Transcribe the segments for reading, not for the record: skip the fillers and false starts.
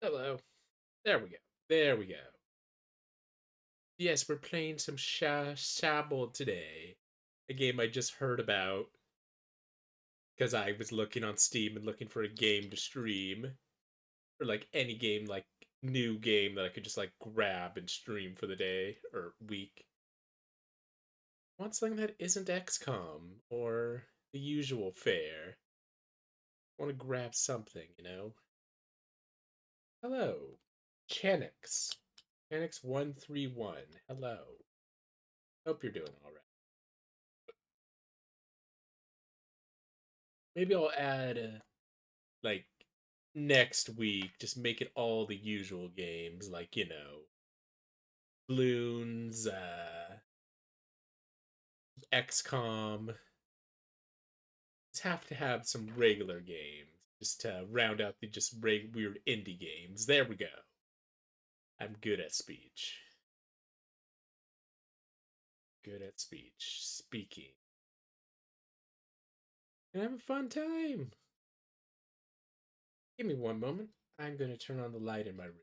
Hello. There we go. There we go. Yes, we're playing some Sable today. A game I just heard about because I was looking on Steam and looking for a game to stream. Or like any game, like new game that I could just like grab and stream for the day or week. I want something that isn't XCOM or the usual fare. I want to grab something. Hello. Chanix. Chanix131. Hello. Hope you're doing alright. Maybe I'll add like next week, just make it all the usual games, like Bloons, XCOM. Just have to have some regular games just to round out the just weird indie games. There we go. I'm good at speech. Good at speech. Speaking. And have a fun time. Give me one moment. I'm gonna turn on the light in my room.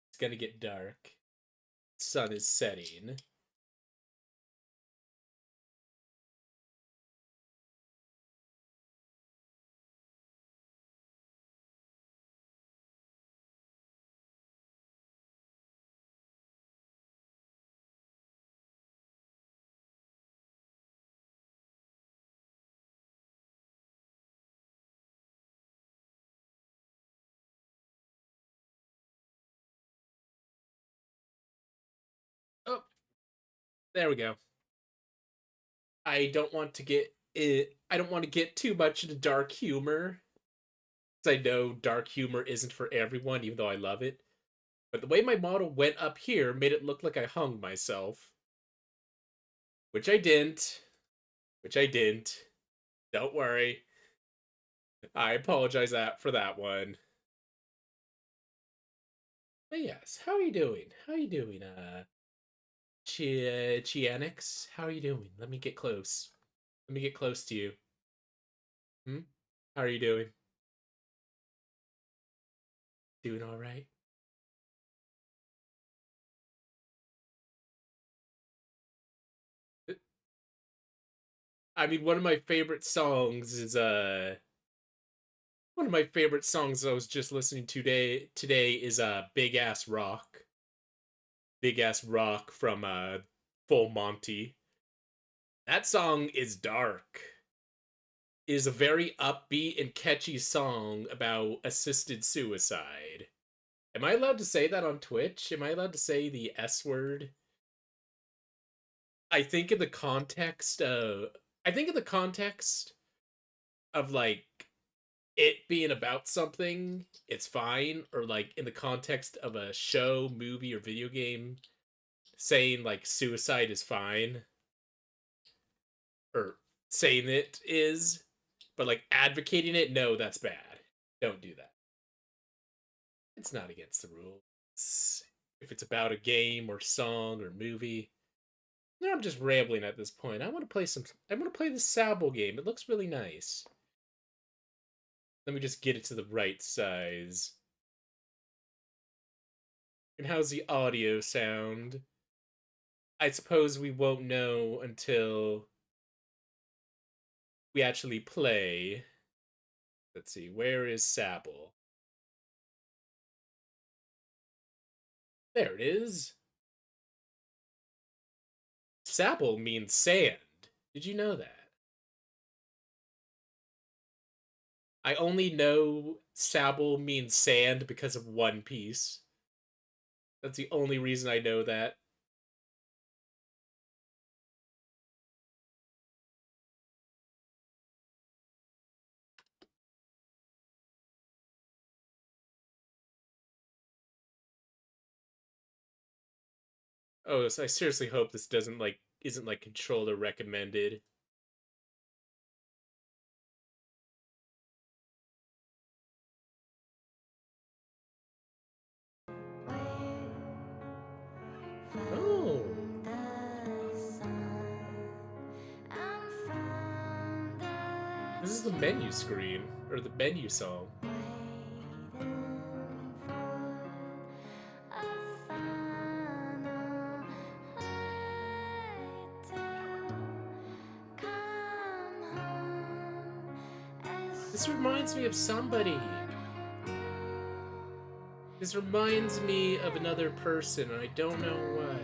It's gonna get dark. Sun is setting. Oh, there we go. I don't want to get too much into dark humor. Because I know dark humor isn't for everyone, even though I love it. But the way my model went up here made it look like I hung myself. Which I didn't. Which I didn't. Don't worry. I apologize for that one. But yes, how are you doing? How are you doing, Chianix? How are you doing? Let me get close. Let me get close to you. Hmm? How are you doing? Doing all right? I mean, one of my favorite songs I was just listening to today is Big Ass Rock. Big Ass Rock from Full Monty. That song is dark. It is a very upbeat and catchy song about assisted suicide. Am I allowed to say that on Twitch? Am I allowed to say the S word? I think in the context of I think in the context of like it being about something, it's fine. Or like in the context of a show, movie, or video game, saying like suicide is fine, or saying it is, but like advocating it, no, that's bad. Don't do that. It's not against the rules. If it's about a game or song or movie, no, I'm just rambling at this point. I want to play some. I want to play the Sable game. It looks really nice. Let me just get it to the right size. And how's the audio sound? I suppose we won't know until we actually play. Let's see, where is Sable? There it is. Sable means sand. Did you know that? I only know Sable means sand because of One Piece. That's the only reason I know that. Oh, so I seriously hope this doesn't like isn't like controller recommended. Oh, this is the menu screen or the menu song. This reminds me of somebody. This reminds me of another person, and I don't know why.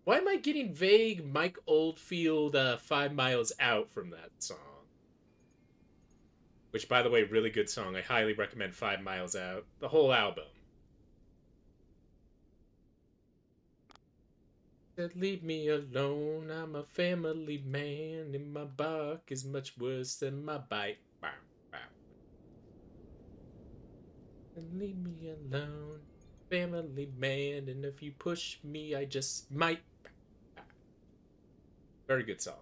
Why am I getting vague Mike Oldfield 5 Miles Out from that song? Which, by the way, really good song. I highly recommend 5 Miles Out. The whole album. Said, leave me alone. I'm a family man, and my bark is much worse than my bite. Bow, bow. And leave me alone. Family man, and if you push me, I just might. Very good song.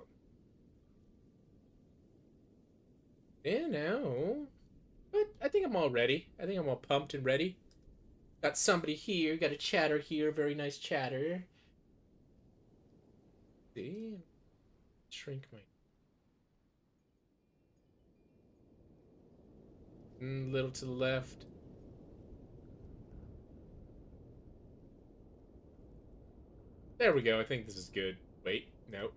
Yeah, no. But I think I'm all ready. I think I'm all pumped and ready. Got somebody here. Got a chatter here. Very nice chatter. See? Shrink my. Little to the left. There we go. I think this is good. Wait, no.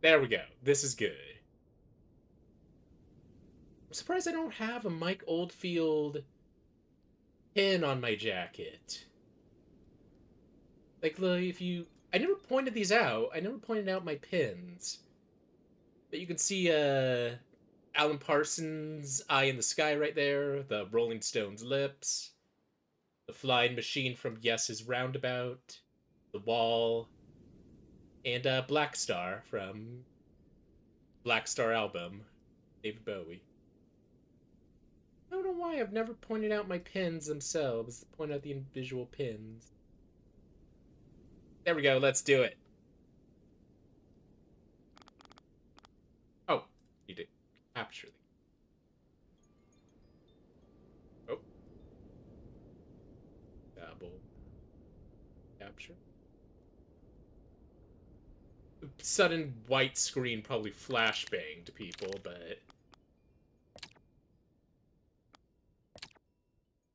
There we go. This is good. I'm surprised I don't have a Mike Oldfield pin on my jacket. Like, if you... I never pointed these out. I never pointed out my pins. But you can see, Alan Parsons' Eye in the Sky right there. The Rolling Stones' Lips. The Flying Machine from Yes's Roundabout. The Wall. And, Black Star from Black Star album. David Bowie. I don't know why I've never pointed out my pins themselves. Point out the individual pins. There we go. Let's do it. Oh, need to capture the. Oh, double capture. Sudden white screen probably flashbang to people, but.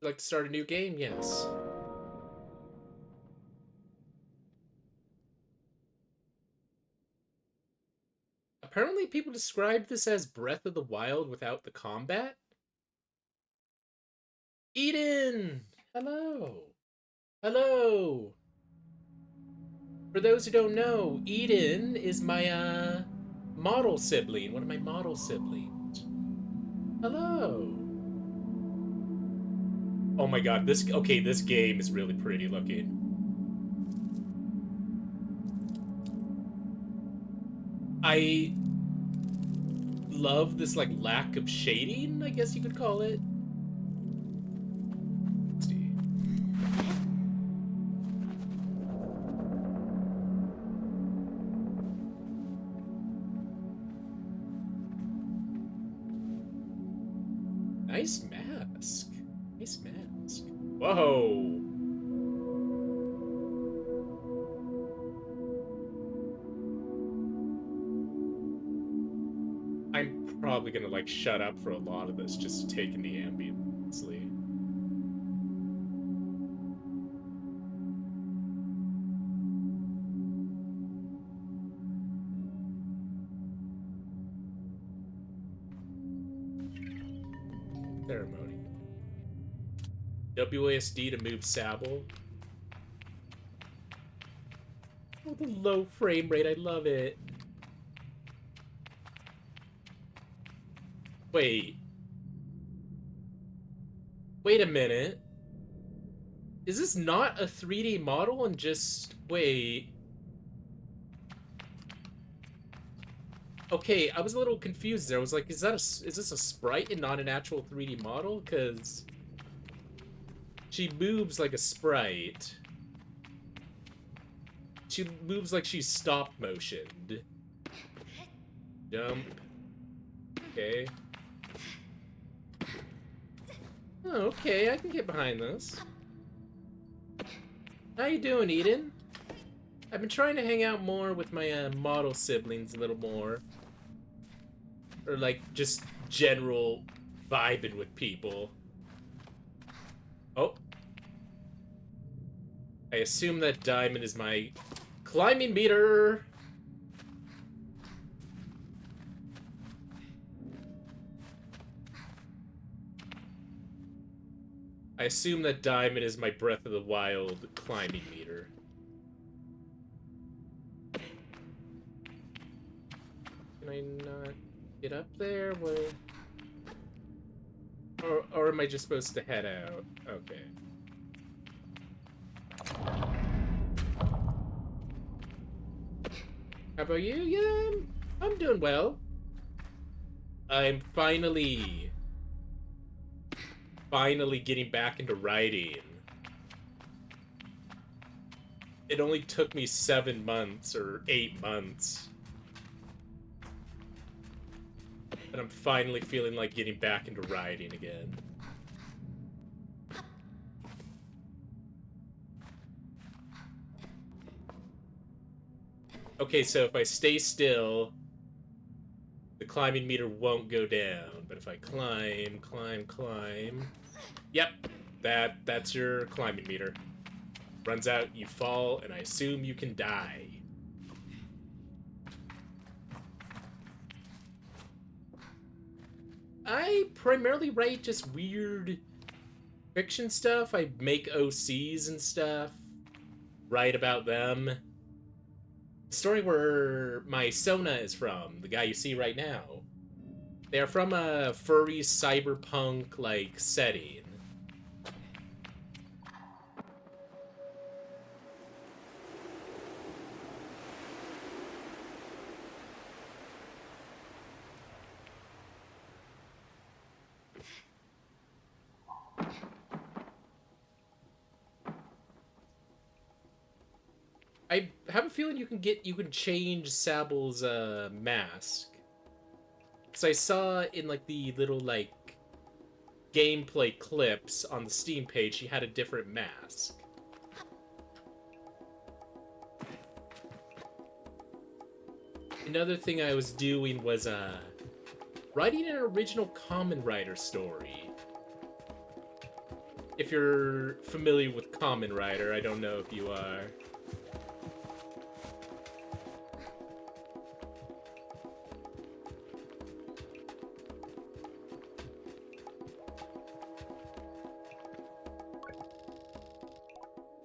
Would you like to start a new game? Yes. Apparently, people described this as Breath of the Wild without the combat. Eden! Hello! Hello! For those who don't know, Eden is my, model sibling. One of my model siblings. Hello! Oh my god, this game is really pretty looking. I love this, like, lack of shading, I guess you could call it. Let's see. Nice mask. Nice mask. Whoa! I'm probably gonna, like, shut up for a lot of this just to take in the ambience. Ceremony. WASD to move Sable. Oh, the low frame rate, I love it. Wait. Wait a minute. Is this not a 3D model and just... Wait. Okay, I was a little confused there. I was like, is this a sprite and not an actual 3D model? Because she moves like a sprite. She moves like she's stop motioned. Jump. Okay. Oh, okay, I can get behind this. How you doing, Eden? I've been trying to hang out more with my model siblings a little more. Or, like, just general vibing with people. Oh. I assume that diamond is my climbing meter. I assume that diamond is my Breath of the Wild climbing meter. Can I not get up there? What? Or am I just supposed to head out? Okay. How about you? Yeah, I'm doing well. I'm finally getting back into writing. It only took me 7 months or 8 months. And I'm finally feeling like getting back into writing again. Okay, so if I stay still, the climbing meter won't go down. But if I climb, climb... Yep, that's your climbing meter. Runs out, you fall, and I assume you can die. I primarily write just weird fiction stuff. I make OCs and stuff, write about them. The story where my Sona is from, the guy you see right now, they are from a furry cyberpunk like setting. I have a feeling you can change Sable's mask. Cause I saw in like the little like gameplay clips on the Steam page he had a different mask. Another thing I was doing was writing an original Kamen Rider story. If you're familiar with Kamen Rider, I don't know if you are.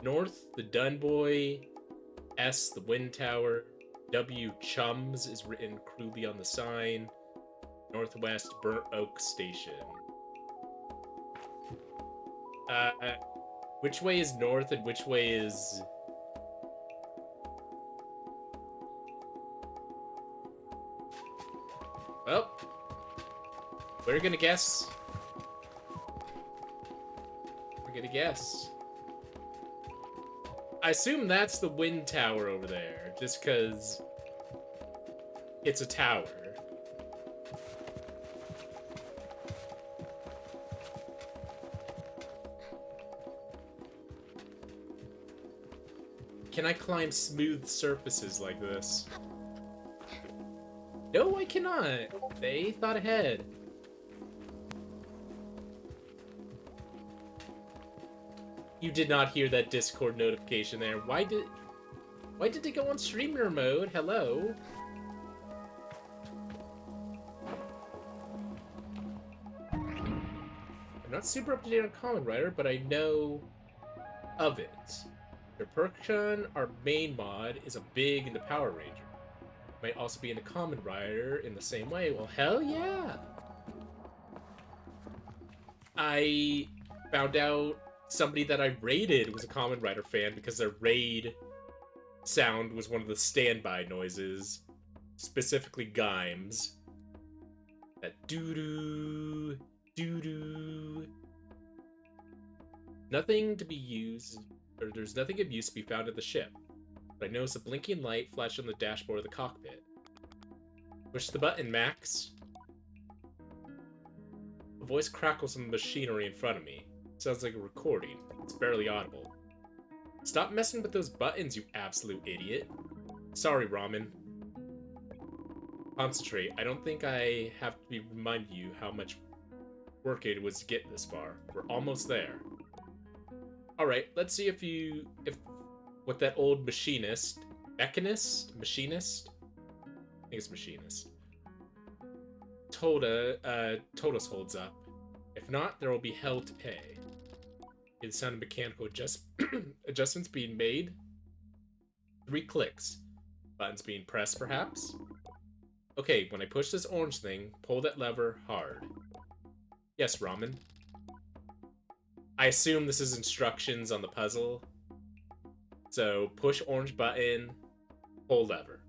North, the Dunboy. S, the Wind Tower. W, Chums is written crudely on the sign. Northwest, Burnt Oak Station. Which way is north and which way is... Well, we're gonna guess. We're gonna guess. I assume that's the Wind Tower over there, just because it's a tower. Can I climb smooth surfaces like this? No, I cannot. They thought ahead. You did not hear that Discord notification there. Why did they go on streamer mode? Hello? I'm not super up to date on Kamen Rider, but I know of it. Your Perkshun, our main mod, is a big into Power Ranger. Might also be into Kamen Rider in the same way. Well, hell yeah! I found out somebody that I raided was a Kamen Rider fan because their raid sound was one of the standby noises, specifically Gimes. That doo-doo, doo-doo. Nothing to be used, or there's nothing of use to be found at the ship. But I notice a blinking light flash on the dashboard of the cockpit. Push the button, Max. A voice crackles from the machinery in front of me. Sounds like a recording. It's barely audible. Stop messing with those buttons, you absolute idiot. Sorry, Ramen. Concentrate. I don't think I have to remind you how much work it was to get this far. We're almost there. Alright, let's see if what that old machinist, machinist? I think it's machinist. Told us holds up. If not, there will be hell to pay. The sound of mechanical adjustments being made. 3 clicks. Buttons being pressed, perhaps. Okay, when I push this orange thing, pull that lever hard. Yes, Ramen. I assume this is instructions on the puzzle. So, push orange button, pull lever.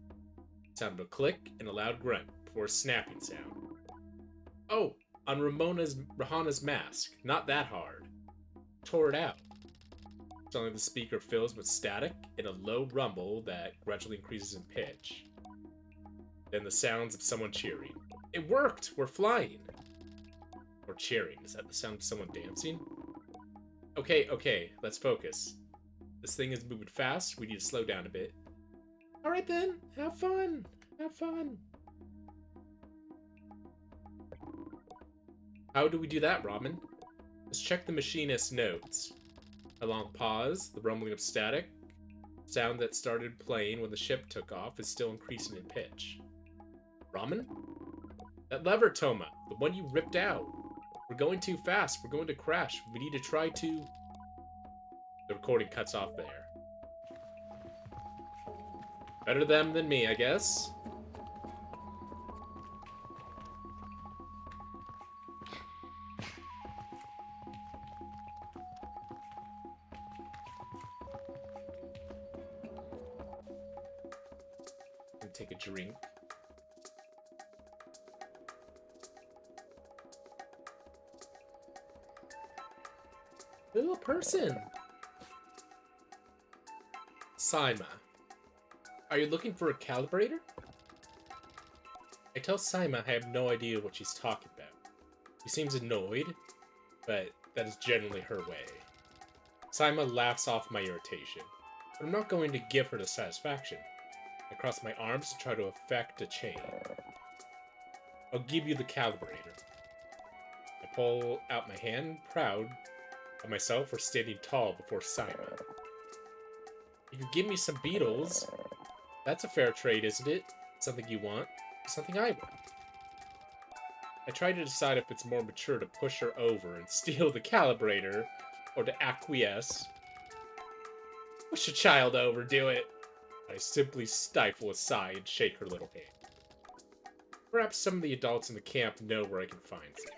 Sound of a click and a loud grunt before a snapping sound. Oh, on Rahana's mask. Not that hard. Tore it out. Suddenly the speaker fills with static and a low rumble that gradually increases in pitch. Then the sounds of someone cheering. It worked! We're flying! Or cheering. Is that the sound of someone dancing? Okay, let's focus. This thing is moving fast. We need to slow down a bit. Alright then, have fun! Have fun! How do we do that, Ramen? Let's check the machinist's notes. A long pause, the rumbling of static. Sound that started playing when the ship took off is still increasing in pitch. Ramen? That lever, Toma, the one you ripped out. We're going too fast. We're going to crash. We need to try to... The recording cuts off there. Better them than me, I guess. Gonna take a drink. Ooh, a person! Saima. Are you looking for a calibrator? I tell Saima I have no idea what she's talking about. She seems annoyed, but that is generally her way. Saima laughs off my irritation, but I'm not going to give her the satisfaction. I cross my arms to try to effect a change. I'll give you the calibrator. I pull out my hand, proud of myself for standing tall before Saima. You can give me some beetles. That's a fair trade, isn't it? Something you want, something I want. I try to decide if it's more mature to push her over and steal the calibrator, or to acquiesce. Push a child over, do it! I simply stifle a sigh and shake her little hand. Perhaps some of the adults in the camp know where I can find some.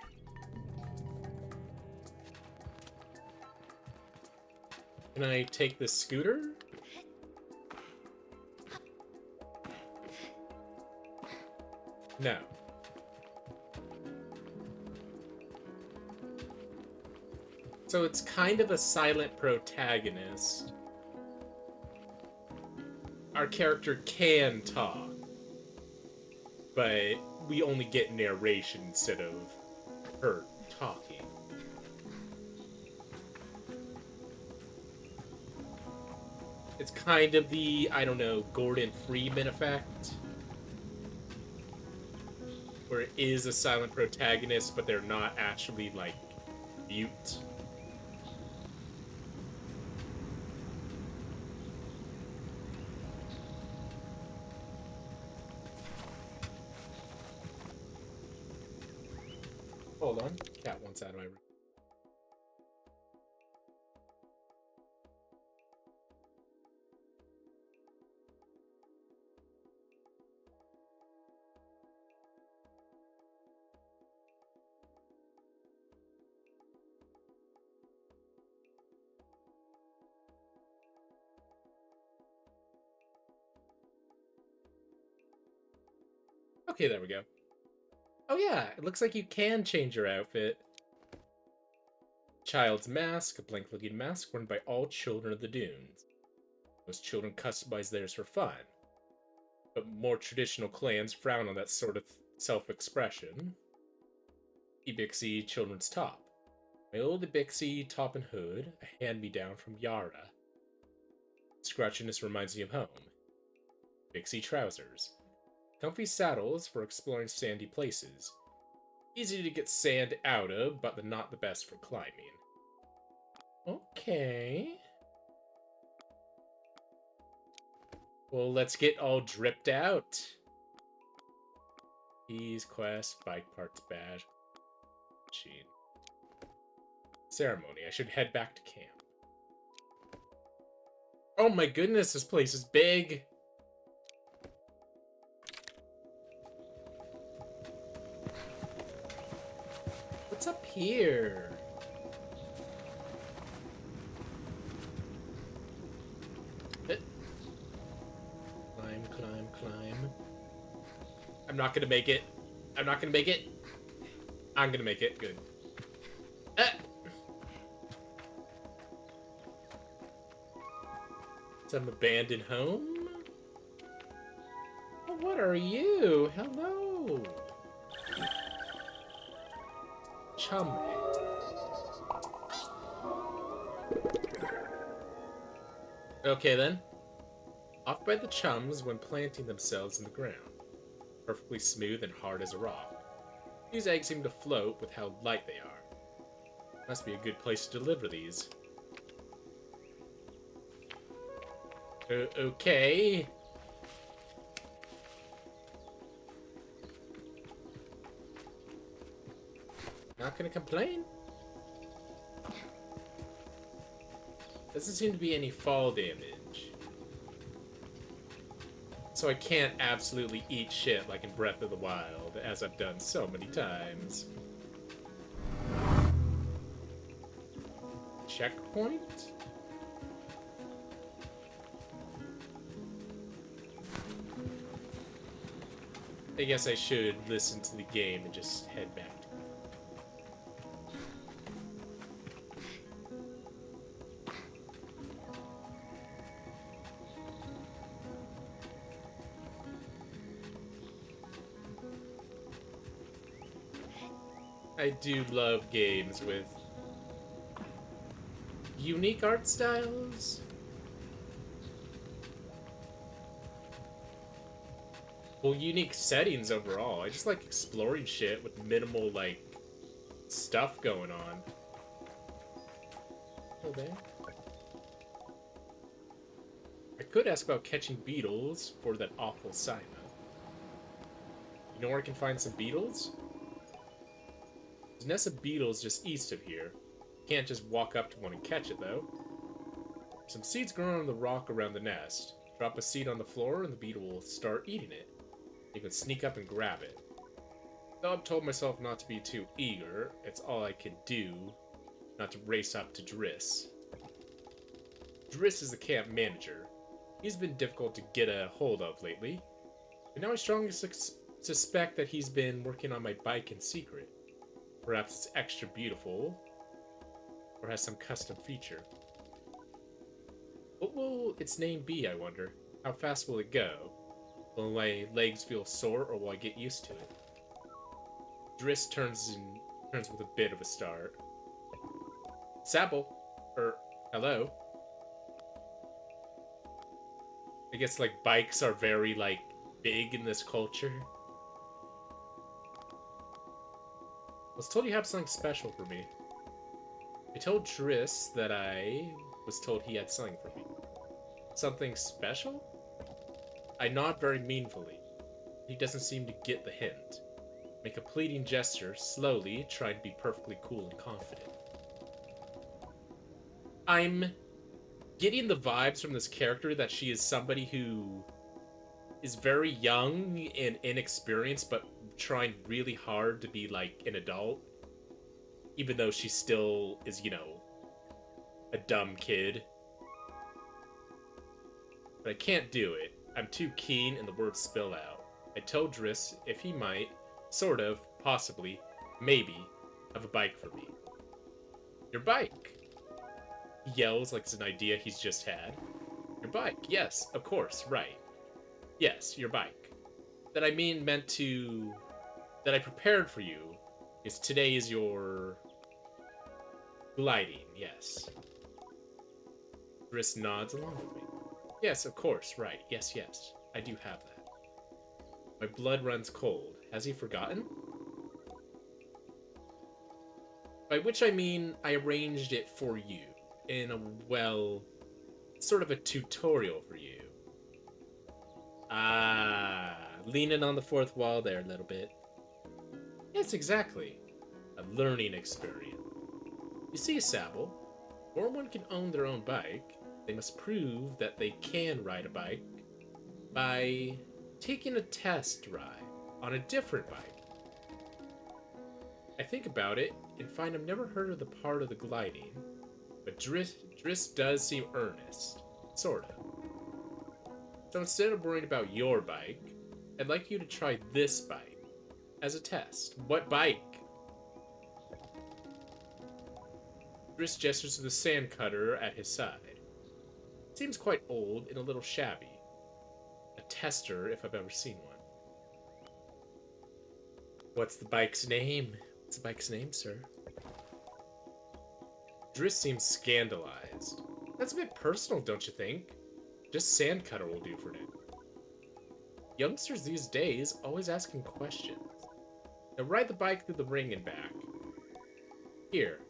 Can I take this scooter? No. So it's kind of a silent protagonist. Our character can talk, but we only get narration instead of her talking. It's kind of the, I don't know, Gordon Freeman effect, where it is a silent protagonist, but they're not actually, like, mute. Hold on, cat wants out of my room. Okay, there we go. Oh yeah, it looks like you can change your outfit. Child's mask, a blank-looking mask worn by all children of the Dunes. Most children customize theirs for fun, but more traditional clans frown on that sort of self-expression. Ibixi children's top. My old Ibixi top and hood, a hand-me-down from Yara. Scratchiness reminds me of home. Ibixi trousers. Comfy saddles for exploring sandy places. Easy to get sand out of, but not the best for climbing. Okay. Well, let's get all dripped out. Keys, quest, bike parts, badge, machine. ceremony. I should head back to camp. Oh my goodness, this place is big. What's up here? Climb, climb, climb. I'm not gonna make it. I'm not gonna make it. I'm gonna make it. Good. Ah! Some abandoned home? Oh, what are you? Hello. Chumley. Okay then. Off by the chums when planting themselves in the ground. Perfectly smooth and hard as a rock. These eggs seem to float with how light they are. Must be a good place to deliver these. Okay. Not gonna complain. Doesn't seem to be any fall damage. So I can't absolutely eat shit like in Breath of the Wild, as I've done so many times. Checkpoint? I guess I should listen to the game and just head back. I do love games with unique art styles. Well, unique settings overall. I just like exploring shit with minimal, like, stuff going on. Oh, there. I could ask about catching beetles for that awful Simon. You know where I can find some beetles? There's a nest of beetles just east of here. Can't just walk up to one and catch it, though. Some seeds growing on the rock around the nest. Drop a seed on the floor and the beetle will start eating it. You can sneak up and grab it. Though I've told myself not to be too eager, it's all I could do not to race up to Driss. Driss is the camp manager. He's been difficult to get a hold of lately, but now I strongly suspect that he's been working on my bike in secret. Perhaps it's extra beautiful, or has some custom feature. What will its name be, I wonder? How fast will it go? Will my legs feel sore, or will I get used to it? Driss turns with a bit of a start. Sable, hello. I guess like bikes are very like big in this culture. I was told you have something special for me. I told Driss that I was told he had something for me. Something special? I nod very meaningfully. He doesn't seem to get the hint. Make a pleading gesture, slowly, try to be perfectly cool and confident. I'm getting the vibes from this character that she is somebody who is very young and inexperienced, but trying really hard to be like an adult. Even though she still is, you know, a dumb kid. But I can't do it. I'm too keen and the words spill out. I told Driss if he might, sort of, possibly, maybe, have a bike for me. Your bike! He yells like it's an idea he's just had. Your bike, yes, of course, right. Yes, your bike. That I mean meant to... that I prepared for you is today is your... gliding, yes. Driss nods along with me. Yes, of course, right. Yes, yes. I do have that. My blood runs cold. Has he forgotten? By which I mean I arranged it for you. In a, well, sort of a tutorial for you. Ah, leaning on the fourth wall there a little bit. Yes, exactly. A learning experience. You see, Sable, before one can own their own bike, they must prove that they can ride a bike by taking a test ride on a different bike. I think about it and find I've never heard of the part of the gliding, but Driss does seem earnest. Sorta. So instead of worrying about your bike, I'd like you to try this bike as a test. What bike? Driss gestures to the sand cutter at his side. It seems quite old and a little shabby. A tester, if I've ever seen one. What's the bike's name? What's the bike's name, sir? Driss seems scandalized. That's a bit personal, don't you think? Just sand cutter will do for now. Youngsters these days always asking questions. Now ride the bike through the ring and back. Here,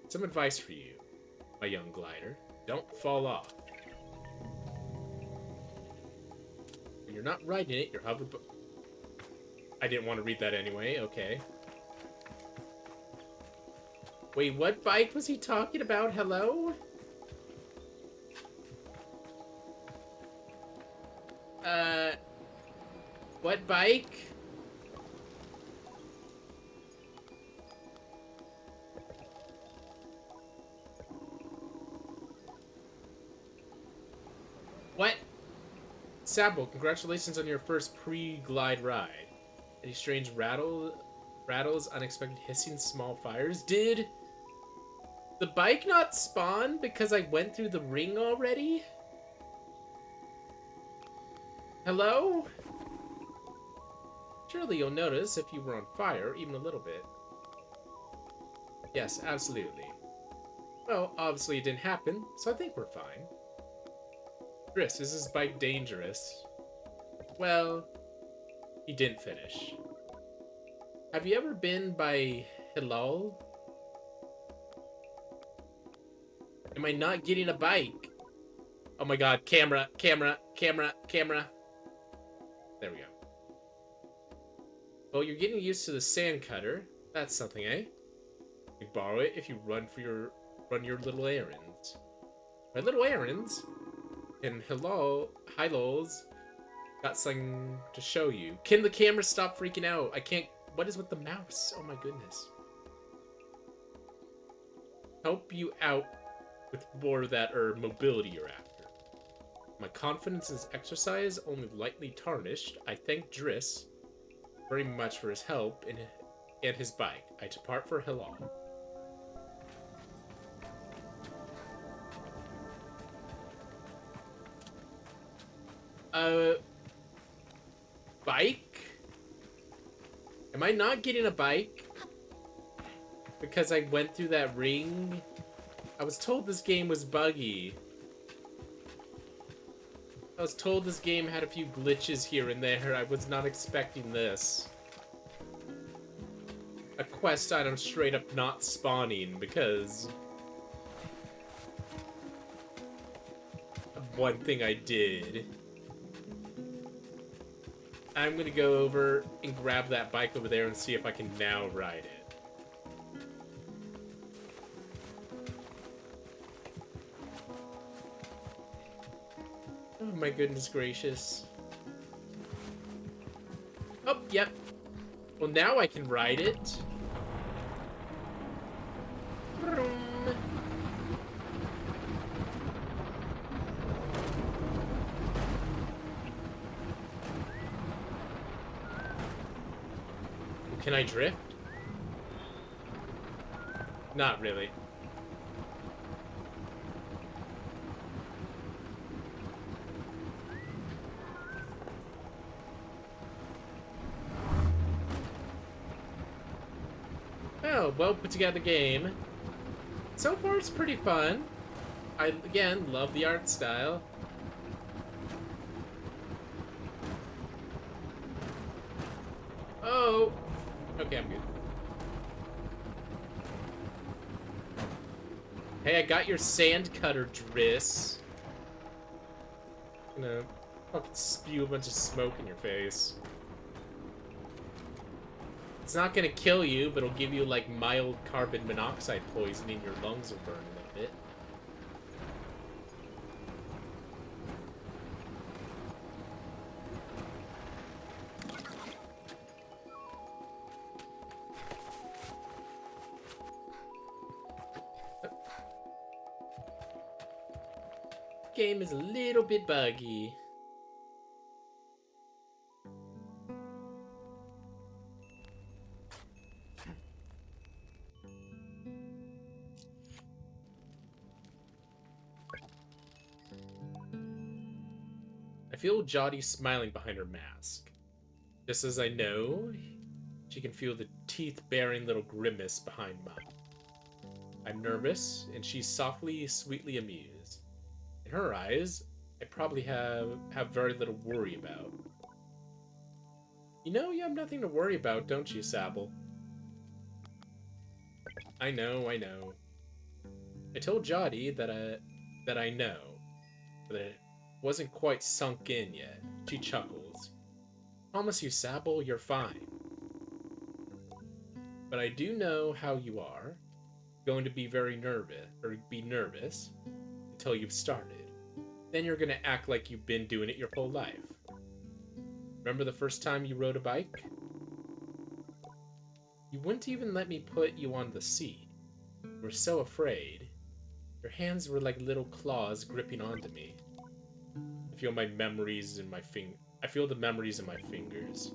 some advice for you, my young glider. Don't fall off. When you're not riding it, you're hovering. I didn't want to read that anyway, okay. Wait, what bike was he talking about? Hello? What bike? What? Sable, congratulations on your first pre-glide ride. Any strange rattles, unexpected hissing, small fires? Did the bike not spawn because I went through the ring already? Hello? Surely you'll notice if you were on fire, even a little bit. Yes, absolutely. Well, obviously it didn't happen, so I think we're fine. Driss, is this bike dangerous? Well, he didn't finish. Have you ever been by Hilal? Am I not getting a bike? Oh my god, camera, camera, camera, camera. There we go. Well, you're getting used to the sand cutter. That's something, eh? You borrow it if you run your little errands. My little errands? And Hilal's got something to show you. Can the camera stop freaking out? I can't. What is with the mouse? Oh my goodness. Help you out with more of that mobility you're after. My confidence is exercise only lightly tarnished. I thank Driss very much for his help and his bike. I depart for Hilal. Bike? Am I not getting a bike? Because I went through that ring? I was told this game was buggy. I was told this game had a few glitches here and there. I was not expecting this. A quest item straight up not spawning because of one thing I did. I'm gonna go over and grab that bike over there and see if I can now ride it. Oh my goodness gracious. Oh, yep. Well, now I can ride it. Can I drift? Not really. Oh, well put together game. So far it's pretty fun. I, again, love the art style. Oh! Okay, I'm good. Hey, I got your sand cutter, Driss. I'm gonna fucking spew a bunch of smoke in your face. It's not gonna kill you, but it'll give you like mild carbon monoxide poisoning. Your lungs will burn a little bit. Game is a little bit buggy. I feel Jody smiling behind her mask. Just as I know, she can feel the teeth-baring little grimace behind mine. I'm nervous, and she's softly, sweetly amused. In her eyes, I probably have very little worry about. You know you have nothing to worry about, don't you, Sable? I know, I know. I told Jody that I know, but it wasn't quite sunk in yet. She chuckles. Promise you, Sable, you're fine. But I do know how you are. Going to be very nervous, or be nervous, until you've started. Then you're gonna act like you've been doing it your whole life. Remember the first time you rode a bike? You wouldn't even let me put you on the seat. You were so afraid. Your hands were like little claws gripping onto me. I feel my memories in my I feel the memories in my fingers.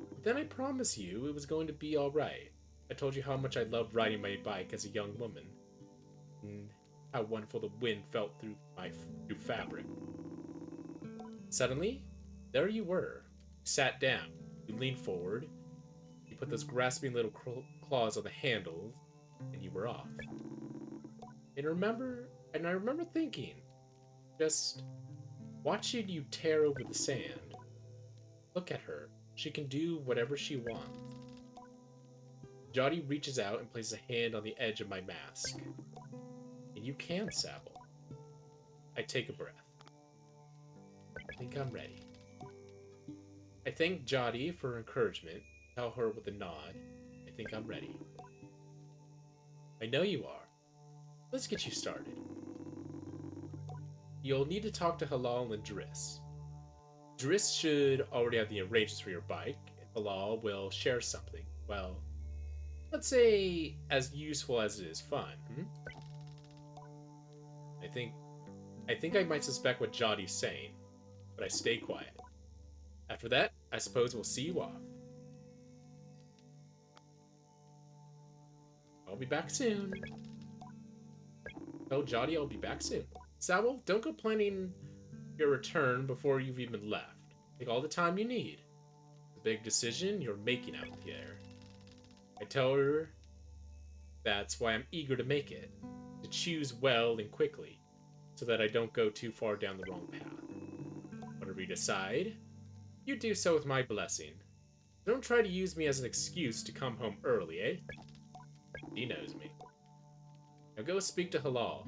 But then I promise you it was going to be alright. I told you how much I loved riding my bike as a young woman. And how wonderful the wind felt through fabric. Suddenly, there you were. You sat down. You leaned forward. You put those grasping little claws on the handles, and you were off. And I remember thinking, just watching you tear over the sand. Look at her. She can do whatever she wants. Jody reaches out and places a hand on the edge of my mask. And you can, Sable. I take a breath. I think I'm ready. I thank Jody for her encouragement. Tell her with a nod. I think I'm ready. I know you are. Let's get you started. You'll need to talk to Halal and Driss. Driss should already have the arrangements for your bike, and Halal will share something. Well, let's say as useful as it is fun. I think I might suspect what Jody's saying, but I stay quiet. After that, I suppose we'll see you off. I'll be back soon. Tell Jody I'll be back soon. Sable, don't go planning your return before you've even left. Take all the time you need. It's a big decision you're making out there. I tell her that's why I'm eager to make it. To choose well and quickly, so that I don't go too far down the wrong path. Whatever you decide, you do so with my blessing. Don't try to use me as an excuse to come home early, eh? He knows me. Now go speak to Halal.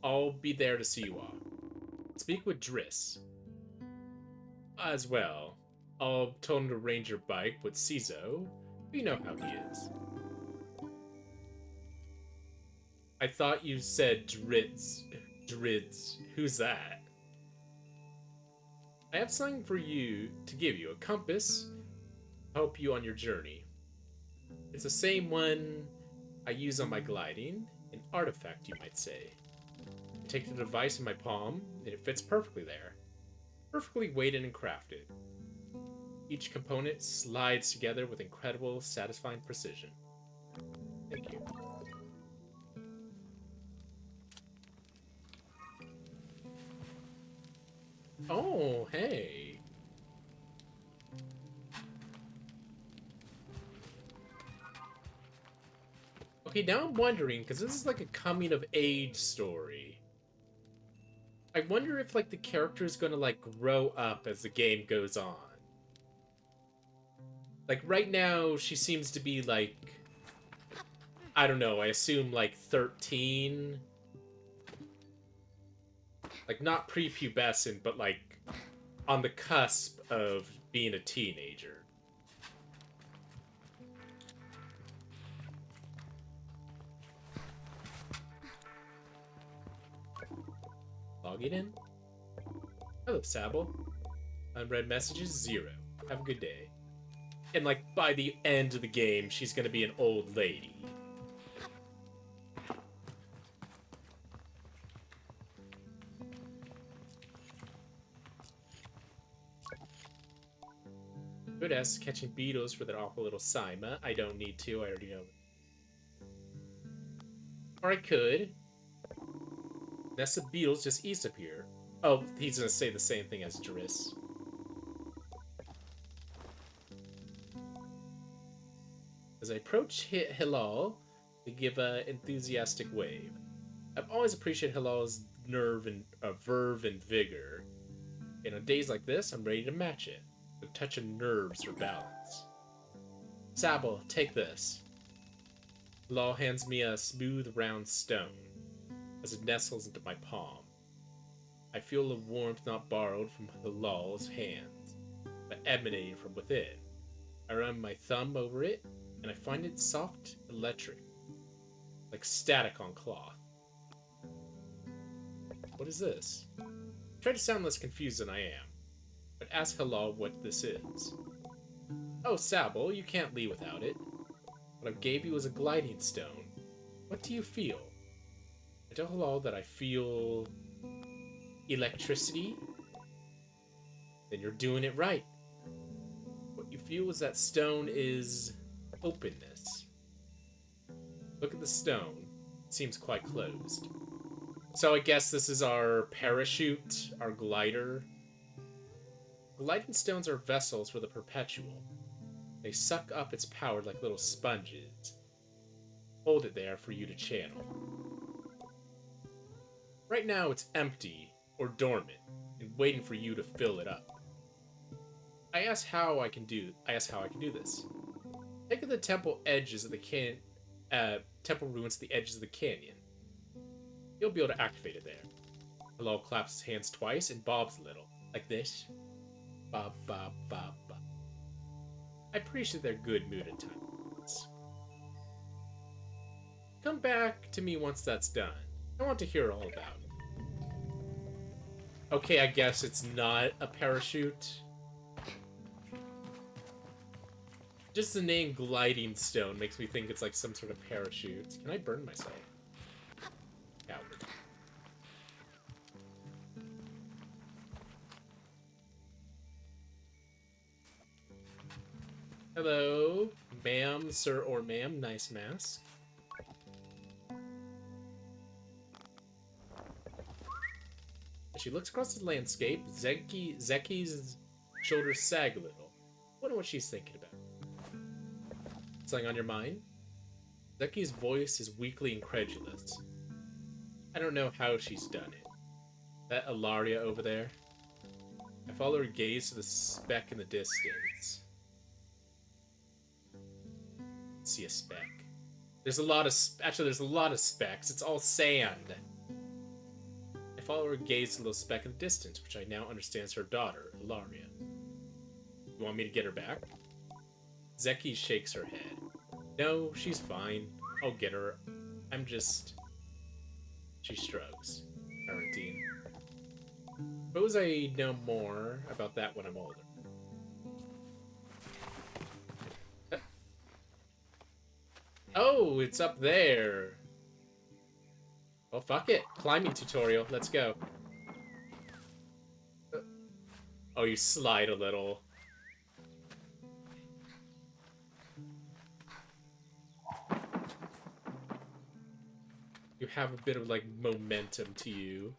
I'll be there to see you off. Speak with Driss. As well. I'll tell him to arrange your bike with Cizo. You know how he is. I thought you said Dritz. Dritz. Who's that? I have something for you to give you. A compass to help you on your journey. It's the same one I use on my gliding. An artifact, you might say. I take the device in my palm, and it fits perfectly there. Perfectly weighted and crafted. Each component slides together with incredible, satisfying precision. Thank you. Oh, hey. Okay, now I'm wondering, because this is like a coming-of-age story. I wonder if, like, the character is gonna, like, grow up as the game goes on. Like, right now, she seems to be, like... I don't know, I assume, like, 13... Like, not prepubescent, but, like, on the cusp of being a teenager. Logging in. Hello, Sable. Unread messages, 0. Have a good day. And, like, by the end of the game, she's gonna be an old lady. Good ass catching beetles for that awful little Sima. I don't need to, I already know. Or I could. Nest of beetles just east of here. Oh, he's gonna say the same thing as Driss. As I approach Hilal, they give an enthusiastic wave. I've always appreciated Hilal's verve and vigor. And on days like this, I'm ready to match it. A touch of nerves for balance. Sable, take this. Hilal hands me a smooth, round stone as it nestles into my palm. I feel a warmth not borrowed from Hilal's hands, but emanating from within. I run my thumb over it, and I find it soft, electric, like static on cloth. What is this? Try to sound less confused than I am, but ask Hilal what this is. Oh, Sable, you can't leave without it. What I gave you was a gliding stone. What do you feel? I tell Hilal that I feel electricity. Then you're doing it right. What you feel is that stone is openness. Look at the stone. It seems quite closed. So I guess this is our parachute, our glider. Gliding stones are vessels for the perpetual. They suck up its power like little sponges. Hold it there for you to channel. Right now it's empty or dormant and waiting for you to fill it up. I ask how I can do this. Take at the temple edges of the temple ruins at the edges of the canyon. You'll be able to activate it there. Hilal claps his hands twice and bobs a little. Like this. Bob, bob, bob, bob. I appreciate their good mood at times. Come back to me once that's done. I want to hear all about it. Okay, I guess it's not a parachute. Just the name Gliding Stone makes me think it's like some sort of parachute. Can I burn myself? Coward. Hello, ma'am, sir, or ma'am. Nice mask. As she looks across the landscape, Zeki's shoulders sag a little. Wonder what she's thinking about. Something on your mind? Zeki's voice is weakly incredulous. I don't know how she's done it. That Ilaria over there? I follow her gaze to the speck in the distance. See a speck. There's a lot of there's a lot of specks. It's all sand. I follow her gaze to the little speck in the distance, which I now understand is her daughter, Ilaria. You want me to get her back? Zeki shakes her head. No, she's fine. I'll get her. I'm just... She shrugs. Quarantine. Suppose I know more about that when I'm older. Oh, it's up there. Well, fuck it. Climbing tutorial. Let's go. Oh, you slide a little. You have a bit of, like, momentum to you.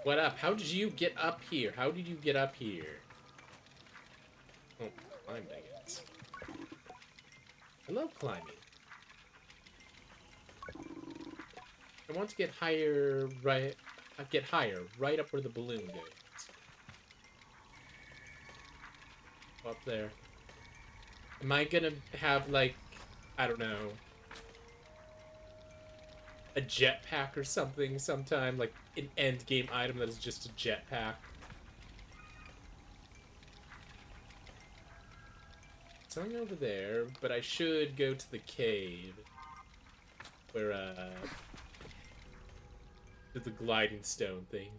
What up? How did you get up here? How did you get up here? Oh, climbed, I guess. I love climbing. I want to get higher, right... Get higher, right up where the balloon goes. Up there. Am I gonna have, like, I don't know, a jetpack or something sometime? Like, an endgame item that is just a jetpack? Something over there, but I should go to the cave. Where, the gliding stone thing.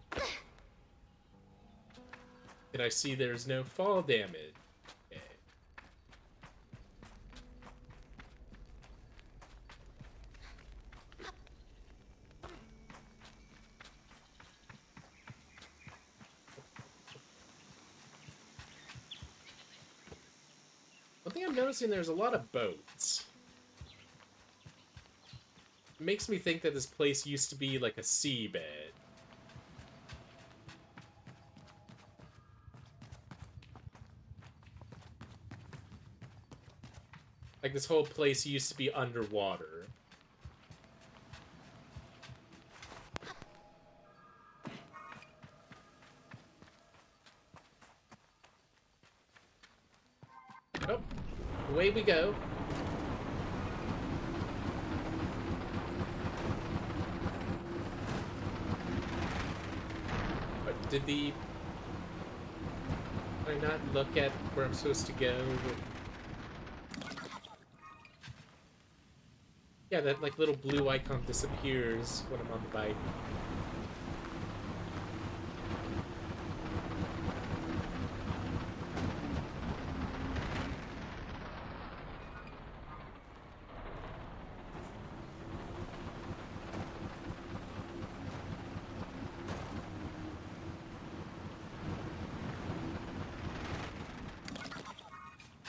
And I see there's no fall damage. Okay. One thing I'm noticing, there's a lot of boats. It makes me think that this place used to be like a seabed. Like this whole place used to be underwater. Oh, away we go. But did I not look at where I'm supposed to go? Yeah, that like little blue icon disappears when I'm on the bike.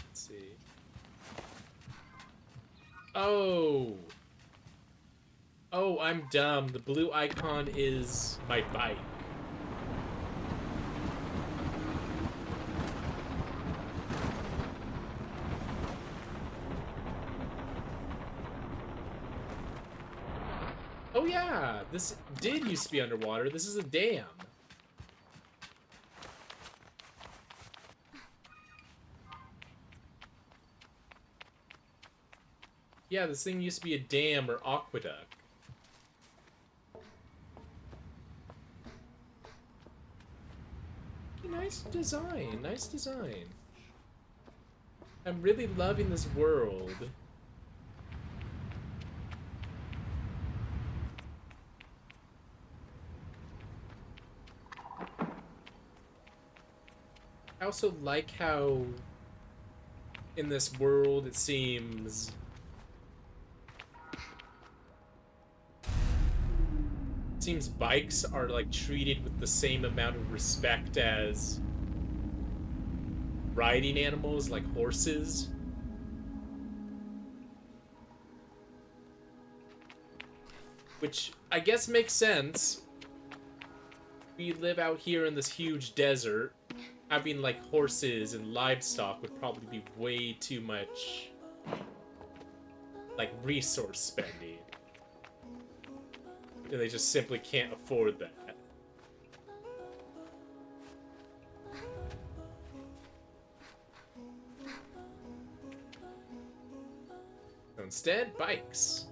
Let's see. Oh! Oh, I'm dumb. The blue icon is my bike. Oh yeah, this did used to be underwater. This is a dam. Yeah, this thing used to be a dam or aqueduct. Nice design, nice design. I'm really loving this world. I also like how in this world it seems bikes are like treated with the same amount of respect as riding animals like horses. Which I guess makes sense. We live out here in this huge desert. Having like horses and livestock would probably be way too much like resource spending. And they just simply can't afford that. So instead, bikes.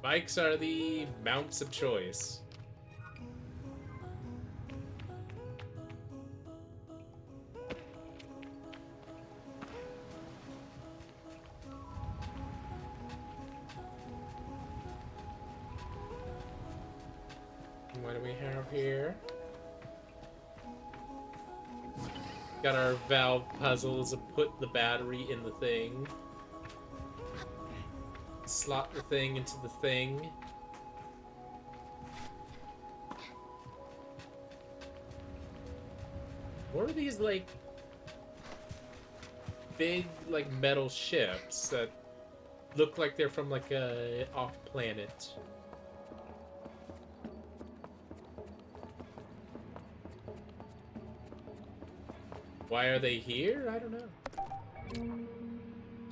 Bikes are the mounts of choice. What do we have here? Got our valve puzzles to put the battery in the thing. Slot the thing into the thing. What are these, like, big, like, metal ships that look like they're from, like, a off-planet? Why are they here? I don't know.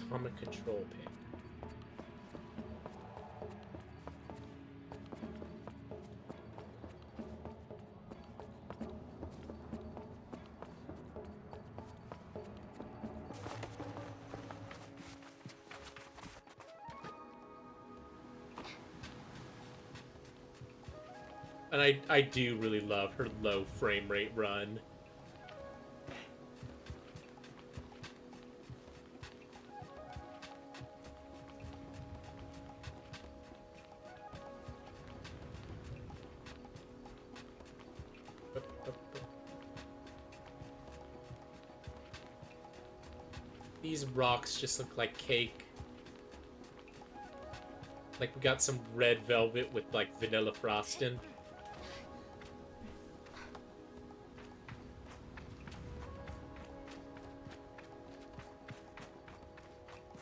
Atomic control pin. And I do really love her low frame rate run. these rocks just look like cake. Like we got some red velvet with like vanilla frosting.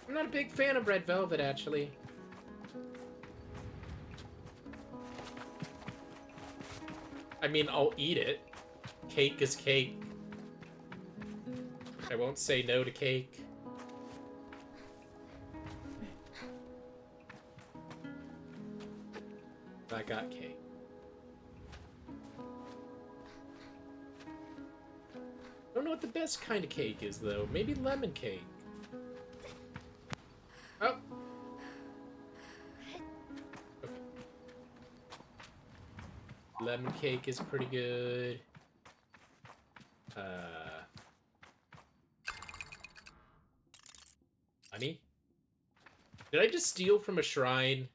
I'm not a big fan of red velvet, actually. I mean, I'll eat it. Cake is cake. I won't say no to cake. I got cake. I don't know what the best kind of cake is, though. Maybe lemon cake. Oh. Okay. Lemon cake is pretty good. Honey? Did I just steal from a shrine?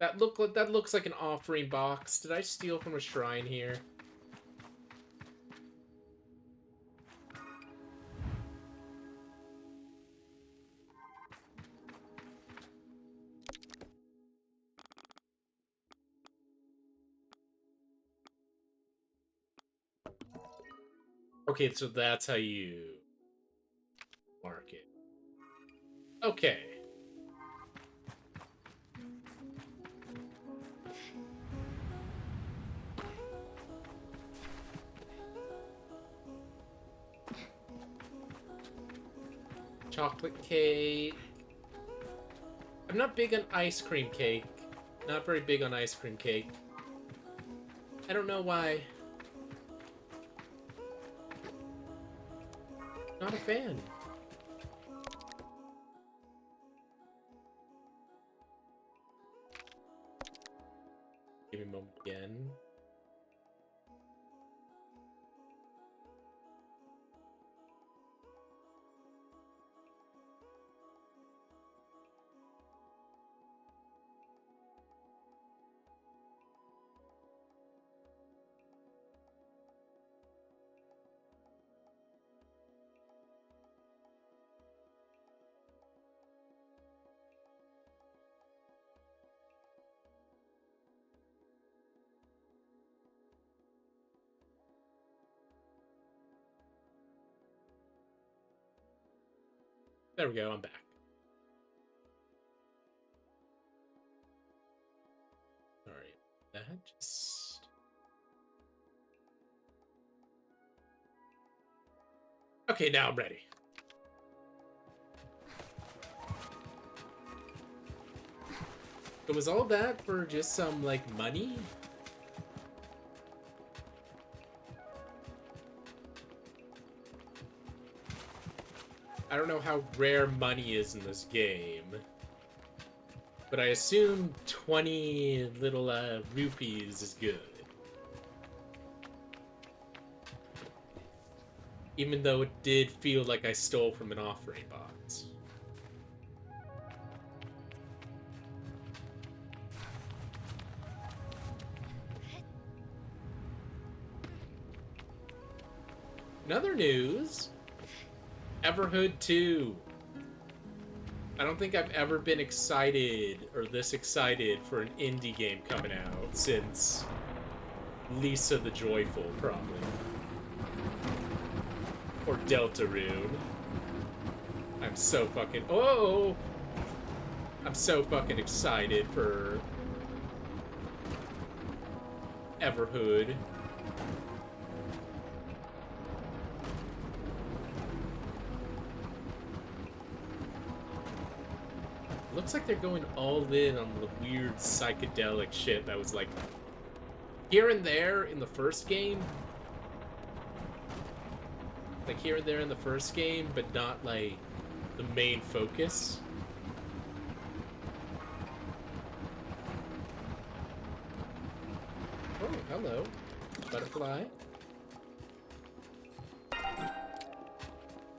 That looks like an offering box. Did I steal from a shrine here? Okay, so that's how you mark it. Okay. Chocolate cake. I'm not big on ice cream cake. Not very big on ice cream cake. I don't know why. Not a fan. Give me a moment again. There we go, I'm back. Sorry, that just... Okay, now I'm ready. So was all that for just some, like, money? I don't know how rare money is in this game, but I assume 20 little rupees is good. Even though it did feel like I stole from an offering box. In other news, Everhood 2. I don't think I've ever been excited or this excited for an indie game coming out since Lisa the Joyful, probably. Or Deltarune. I'm so fucking... Oh! I'm so fucking excited for Everhood. Looks like they're going all in on the weird psychedelic shit that was like here and there in the first game. Like here and there in the first game, but not like the main focus. Oh, hello. Butterfly.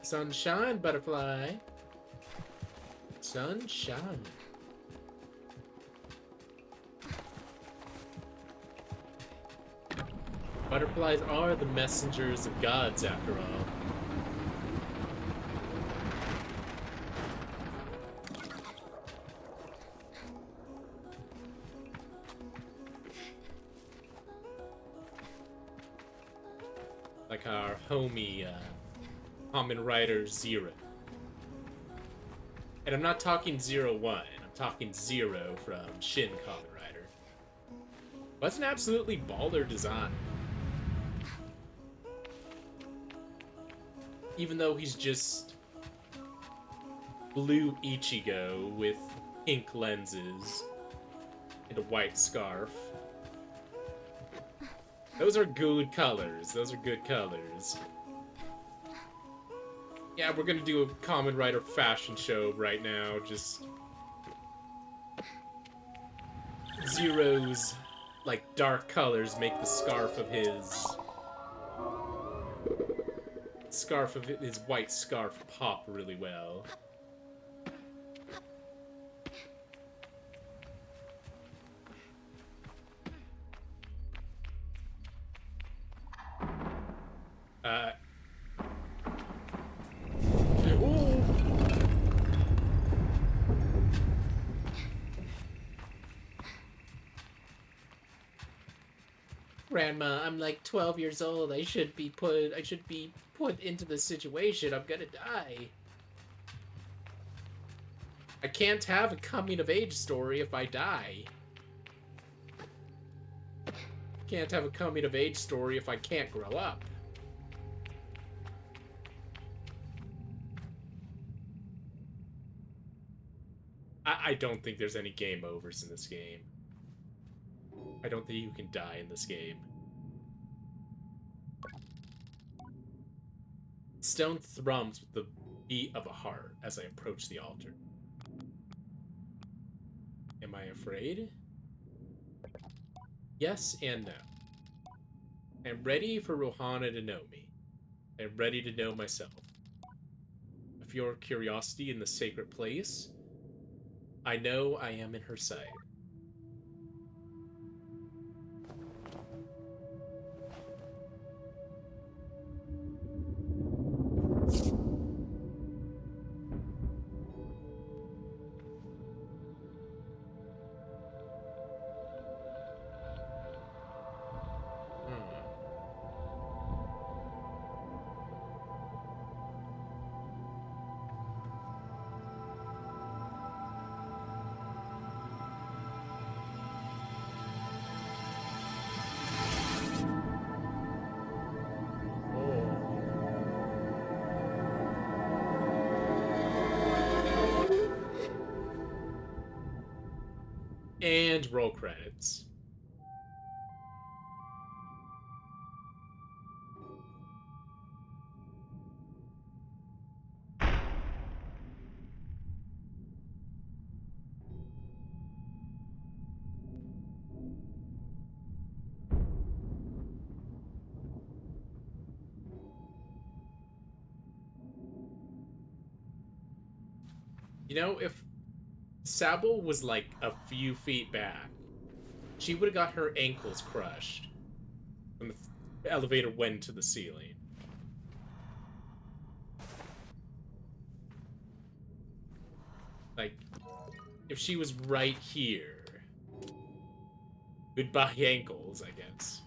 Sunshine, butterfly. Sunshine. Butterflies are the messengers of gods, after all. like our homie Kamen Rider Zero. And I'm not talking 01, I'm talking Zero from Shin Kamen Rider. What's an absolutely baller design. Even though he's just blue Ichigo with pink lenses and a white scarf. Those are good colors. Those are good colors. Yeah, we're gonna do a Kamen Rider fashion show right now. Just Zero's like dark colors make the scarf of his white scarf pop really well. Ooh. Grandma, I'm like 12 years old. I should be put into this situation. I'm gonna die. I can't have a coming of age story if I die. Can't have a coming of age story if I can't grow up. I don't think there's any game overs in this game. I don't think you can die in this game. Stone thrums with the beat of a heart as I approach the altar. Am I afraid? Yes and no. I'm ready for Rohana to know me. I'm ready to know myself. I feel her curiosity in the sacred place. I know I am in her sight. And roll credits. You know, if Sable was like a few feet back, she would have got her ankles crushed when the elevator went to the ceiling. Like, if she was right here, goodbye ankles, I guess.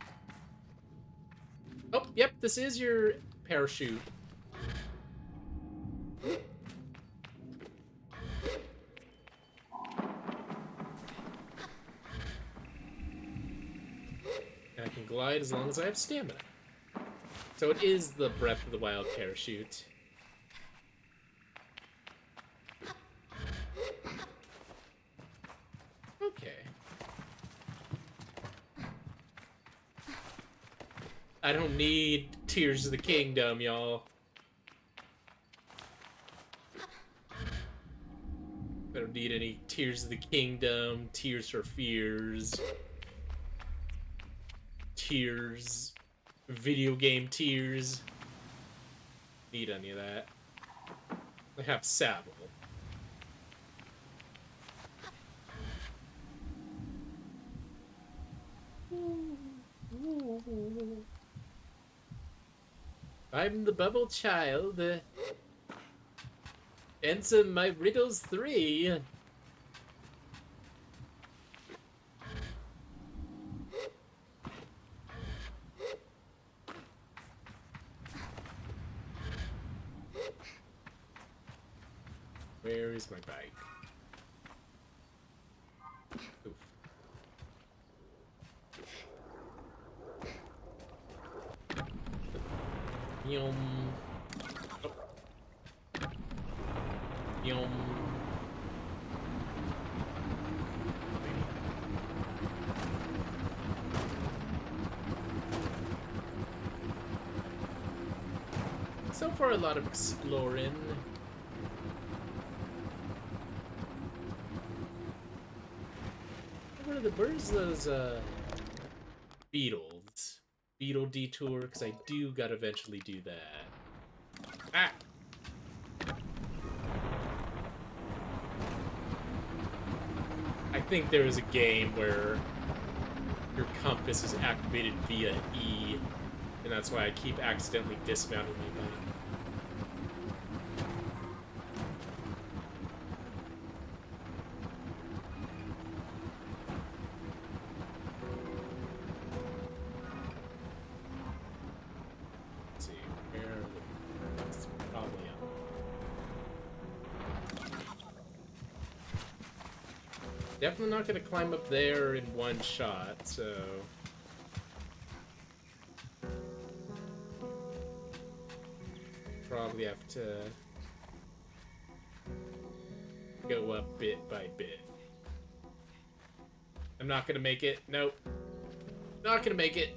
Oh, yep, this is your parachute. And I can glide as long as I have stamina. So it is the Breath of the Wild parachute. Okay. I don't need Tears of the Kingdom, y'all. I don't need any Tears of the Kingdom, Tears for Fears, Tears, video game tears. Need any of that. I have Sable. I'm the bubble child. Answer my riddles 3. Where is my bike? Oof. Yum. Oh. Yum. So far, a lot of exploring. Where's those beetles? Beetle detour, because I do gotta eventually do that. Ah! I think there is a game where your compass is activated via E, and that's why I keep accidentally dismounting my bike. Let's see, where are the... It's probably up. Definitely not gonna climb up there in one shot, so... Probably have to go up bit by bit. I'm not gonna make it. Nope. Not gonna make it.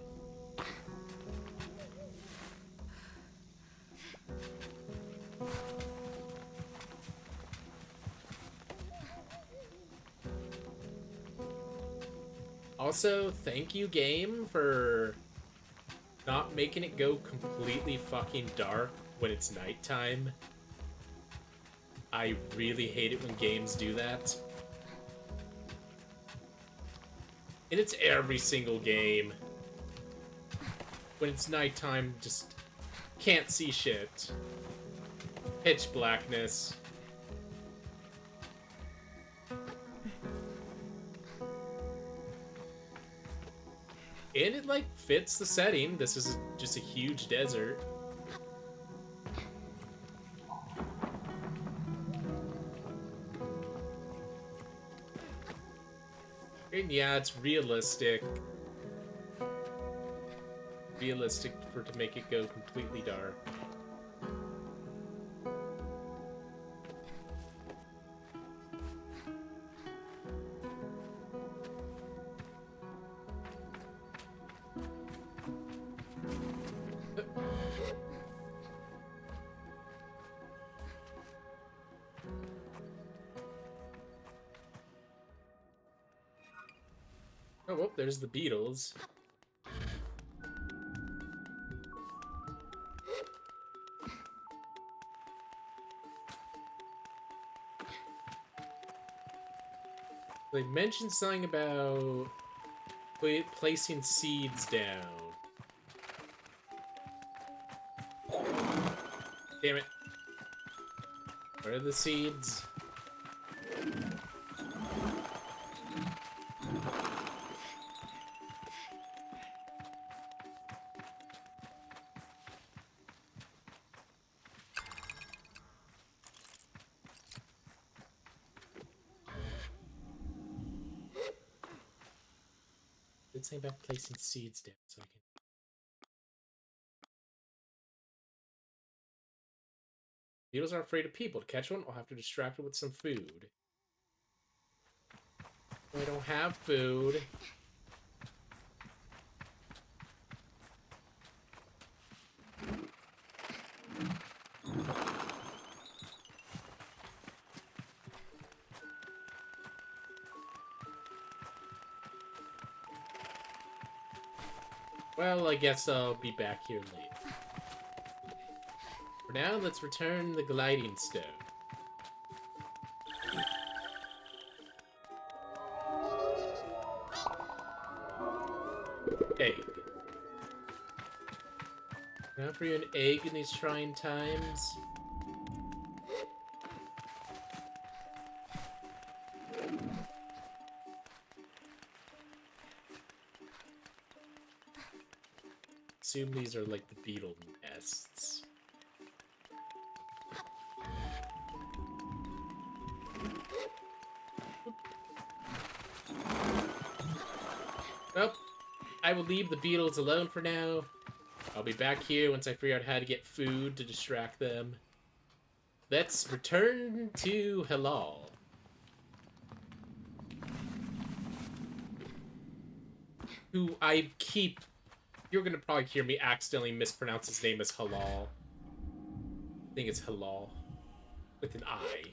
Also, thank you, game, for not making it go completely fucking dark when it's nighttime. I really hate it when games do that. And it's every single game. When it's nighttime, just can't see shit. Pitch blackness. And it, like, fits the setting. This is just a huge desert. And yeah, it's realistic. Realistic for to make it go completely dark. Oh, well, there's the beetles. They mentioned something about placing seeds down. Damn it. Where are the seeds? Did say about placing seeds down so I can... Beetles are afraid of people. To catch one, I'll have to distract it with some food. I don't have food. Well, I guess I'll be back here later. For now, let's return the gliding stone. Egg. Can I offer you an egg in these trying times? Assume these are like the beetle nests. I will leave the beetles alone for now. I'll be back here once I figure out how to get food to distract them. Let's return to Halal. Who I keep... You're gonna probably hear me accidentally mispronounce his name as Halal. I think it's Halal. With an I.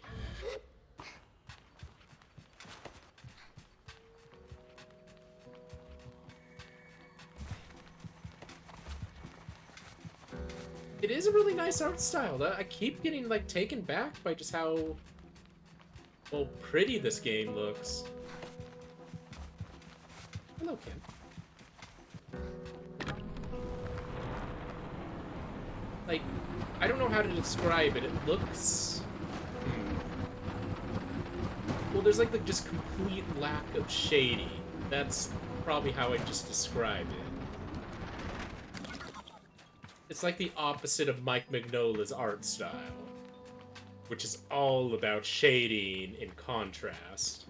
It is a really nice art style. I keep getting, like, taken back by just how, well, pretty this game looks. Hello, Kim. Like, I don't know how to describe it. It looks... Well, there's, like, the just complete lack of shading. That's probably how I just describe it. It's like the opposite of Mike Mignola's art style, which is all about shading and contrast.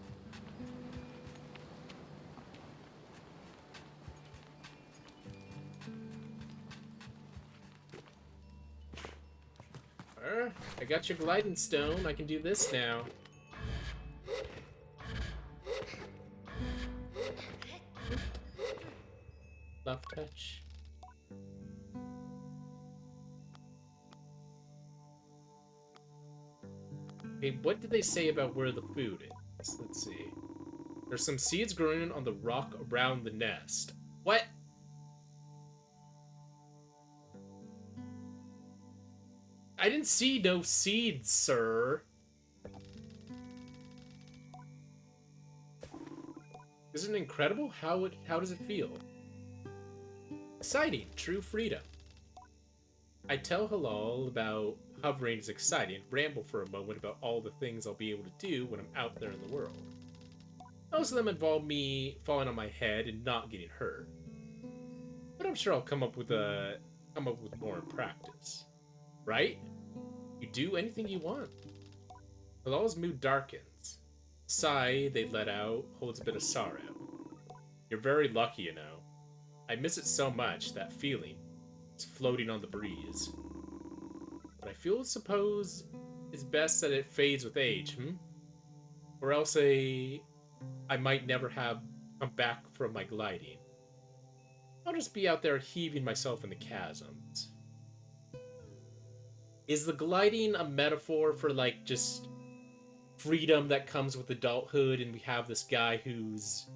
I got your gliding stone. I can do this now. Love touch. Okay, what did they say about where the food is? Let's see. There's some seeds growing on the rock around the nest. What? I didn't see no seeds, sir. Isn't it incredible? How does it feel? Exciting, true freedom. I tell Halal about hovering is exciting, ramble for a moment about all the things I'll be able to do when I'm out there in the world. Most of them involve me falling on my head and not getting hurt. But I'm sure I'll come up with more in practice. Right? You do anything you want. Halal's mood darkens. The sigh they let out holds a bit of sorrow. You're very lucky, you know. I miss it so much, that feeling. It's floating on the breeze. But I suppose it's best that it fades with age, Or else I might never have come back from my gliding. I'll just be out there heaving myself in the chasms. Is the gliding a metaphor for, like, just freedom that comes with adulthood, and we have this guy who's...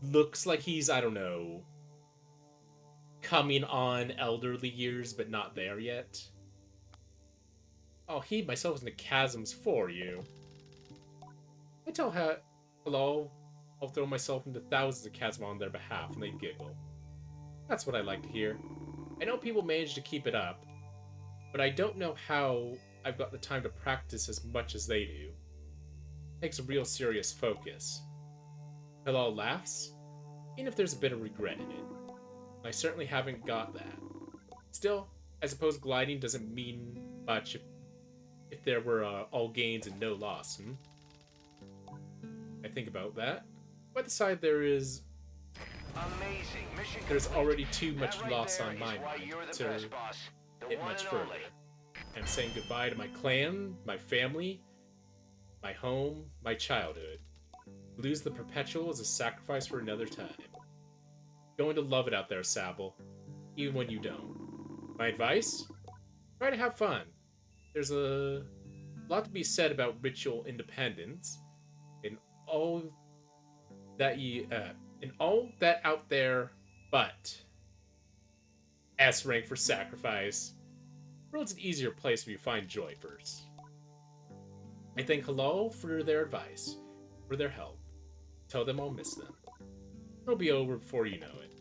looks like he's, I don't know, coming on elderly years, but not there yet? I'll heave myself in the chasms for you. I tell Hello, I'll throw myself into thousands of chasms on their behalf, and they giggle. That's what I like to hear. I know people manage to keep it up, but I don't know how I've got the time to practice as much as they do. It takes a real serious focus. Hello laughs, even if there's a bit of regret in it. I certainly haven't got that. Still, I suppose gliding doesn't mean much if there were all gains and no loss, I think about that. By the side, there's already too much loss on my mind to get much further. I'm saying goodbye to my clan, my family, my home, my childhood. Lose the perpetual as a sacrifice for another time. Going to love it out there, Sable, even when you don't. My advice? Try to have fun. There's a lot to be said about ritual independence, and all that out there, but S rank for sacrifice. The world's an easier place if you find joy first. I thank Halal for their advice, for their help. Tell them I'll miss them. It'll be over before you know it.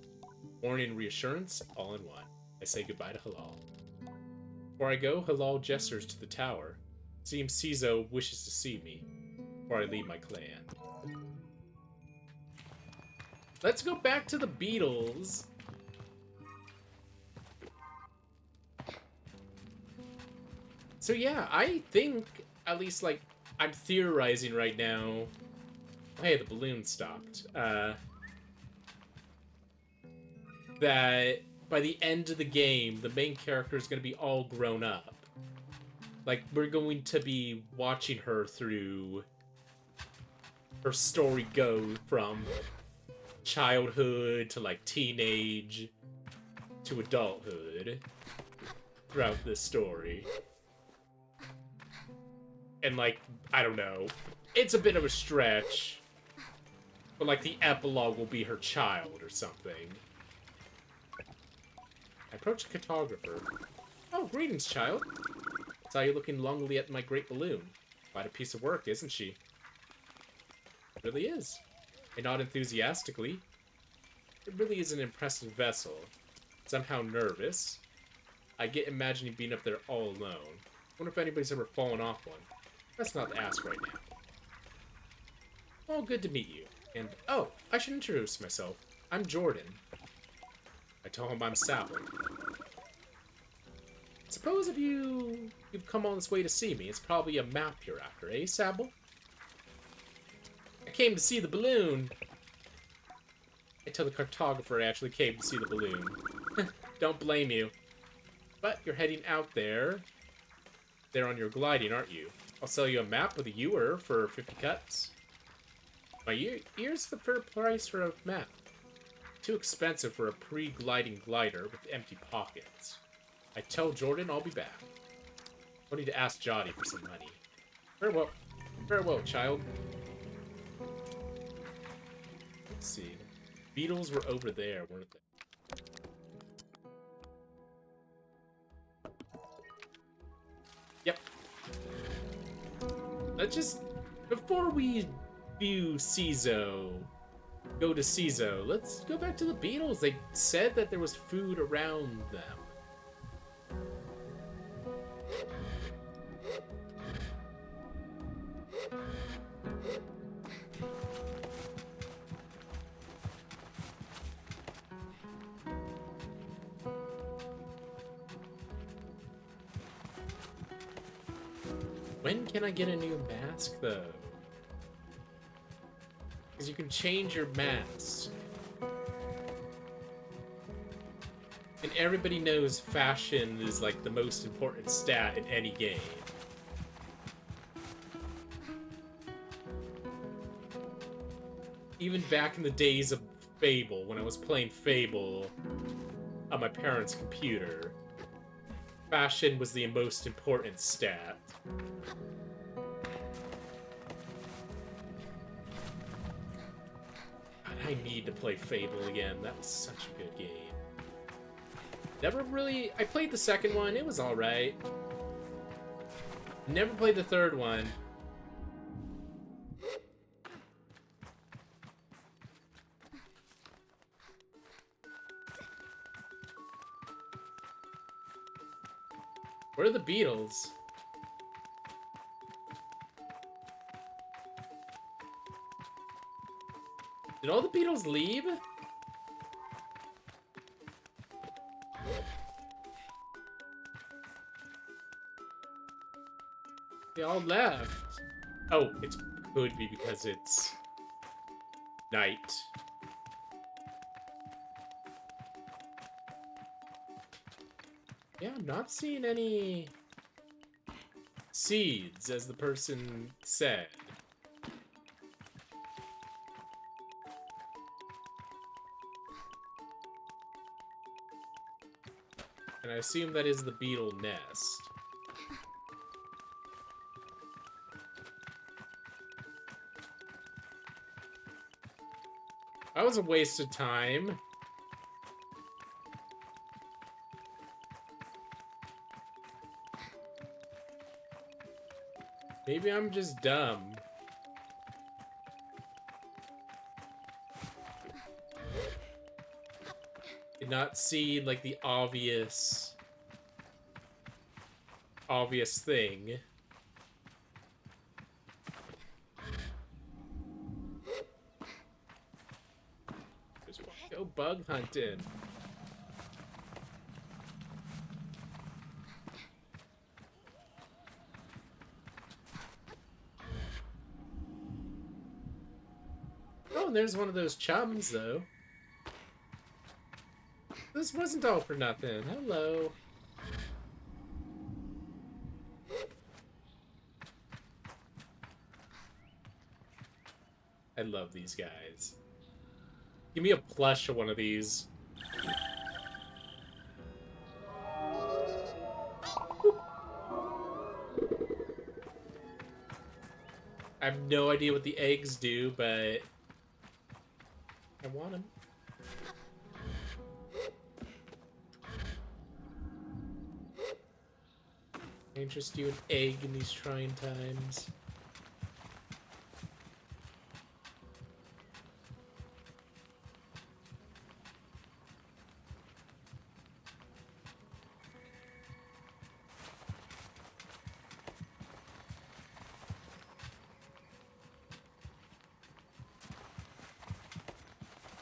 Warning and reassurance, all in one. I say goodbye to Halal. Before I go, Halal gestures to the tower. Seems Cizo wishes to see me before I leave my clan. Let's go back to the Beatles. So yeah, I think, at least, like, I'm theorizing right now. Oh, hey, the balloon stopped. that by the end of the game, the main character is going to be all grown up. Like, we're going to be watching her through her story go from childhood to, like, teenage to adulthood throughout this story. And, like, I don't know. It's a bit of a stretch. But, like, the epilogue will be her child or something. I approach the cartographer. Oh, greetings, child. Saw you looking longingly at my great balloon. Quite a piece of work, isn't she? It really is. I nod enthusiastically. It really is an impressive vessel. Somehow nervous. I get imagining being up there all alone. Wonder if anybody's ever fallen off one. That's not to ask right now. Oh, good to meet you. And, oh, I should introduce myself. I'm Jordan. I tell him I'm Sable. Suppose if you've come all this way to see me, it's probably a map you're after, eh, Sable? I came to see the balloon. I tell the cartographer I actually came to see the balloon. Don't blame you. But you're heading out there. There on your gliding, aren't you? I'll sell you a map with a ewer for 50 cuts. My ear's the fair price for a map. Too expensive for a pre-gliding glider with empty pockets. I tell Jordan I'll be back. I'll need to ask Johnny for some money. Farewell. Farewell, child. Let's see. Beetles were over there, weren't they? Yep. Let's just... Before we view go to Cizo, let's go back to the beetles. They said that there was food around them. When can I get a new mask, though? Because you can change your mask. And everybody knows fashion is, like, the most important stat in any game. Even back in the days of Fable, when I was playing Fable on my parents' computer, fashion was the most important stat. God, I need to play Fable again. That was such a good game. Never really... I played the second one. It was alright. Never played the third one. Where are the beetles? Did all the beetles leave? They all left. Oh, it could be because it's night. Yeah, I'm not seeing any seeds, as the person said. And I assume that is the beetle nest. That was a waste of time. Maybe I'm just dumb. Did not see, like, the obvious thing. Just go bug hunting. Oh, and there's one of those chums, though. This wasn't all for nothing. Hello. I love these guys. Give me a plush of one of these. I have no idea what the eggs do, but I want them. Interest you an egg in these trying times?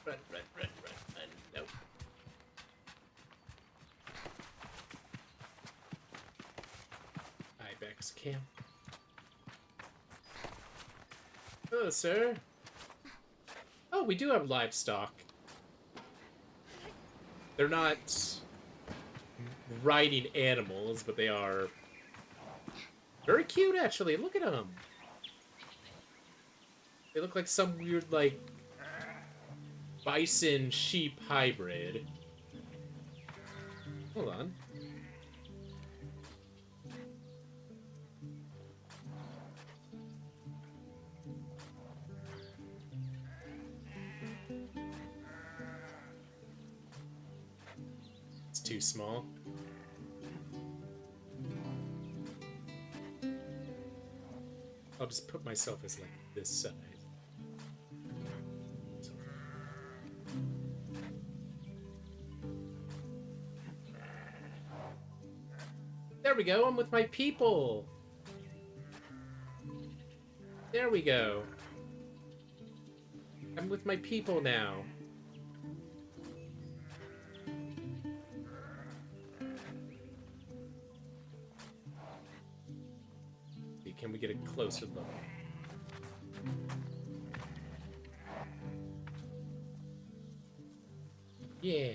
Run, run, run, run, run. Nope. Ibex camp. Hello, sir. Oh, we do have livestock. They're not riding animals, but they are very cute, actually. Look at them. They look like some weird, like, bison sheep hybrid. Hold on. It's too small. I'll just put myself as, like, this size. There we go, I'm with my people! There we go. I'm with my people now. Can we get a closer look? Yeah.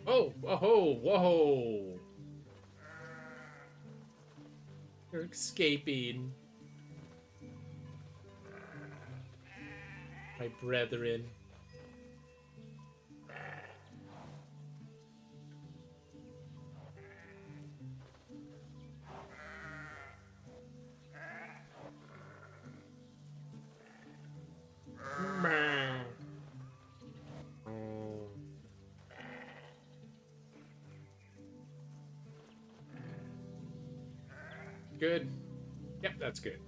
Oh, whoa, whoa. You're escaping. My brethren. Good. Yep, that's good.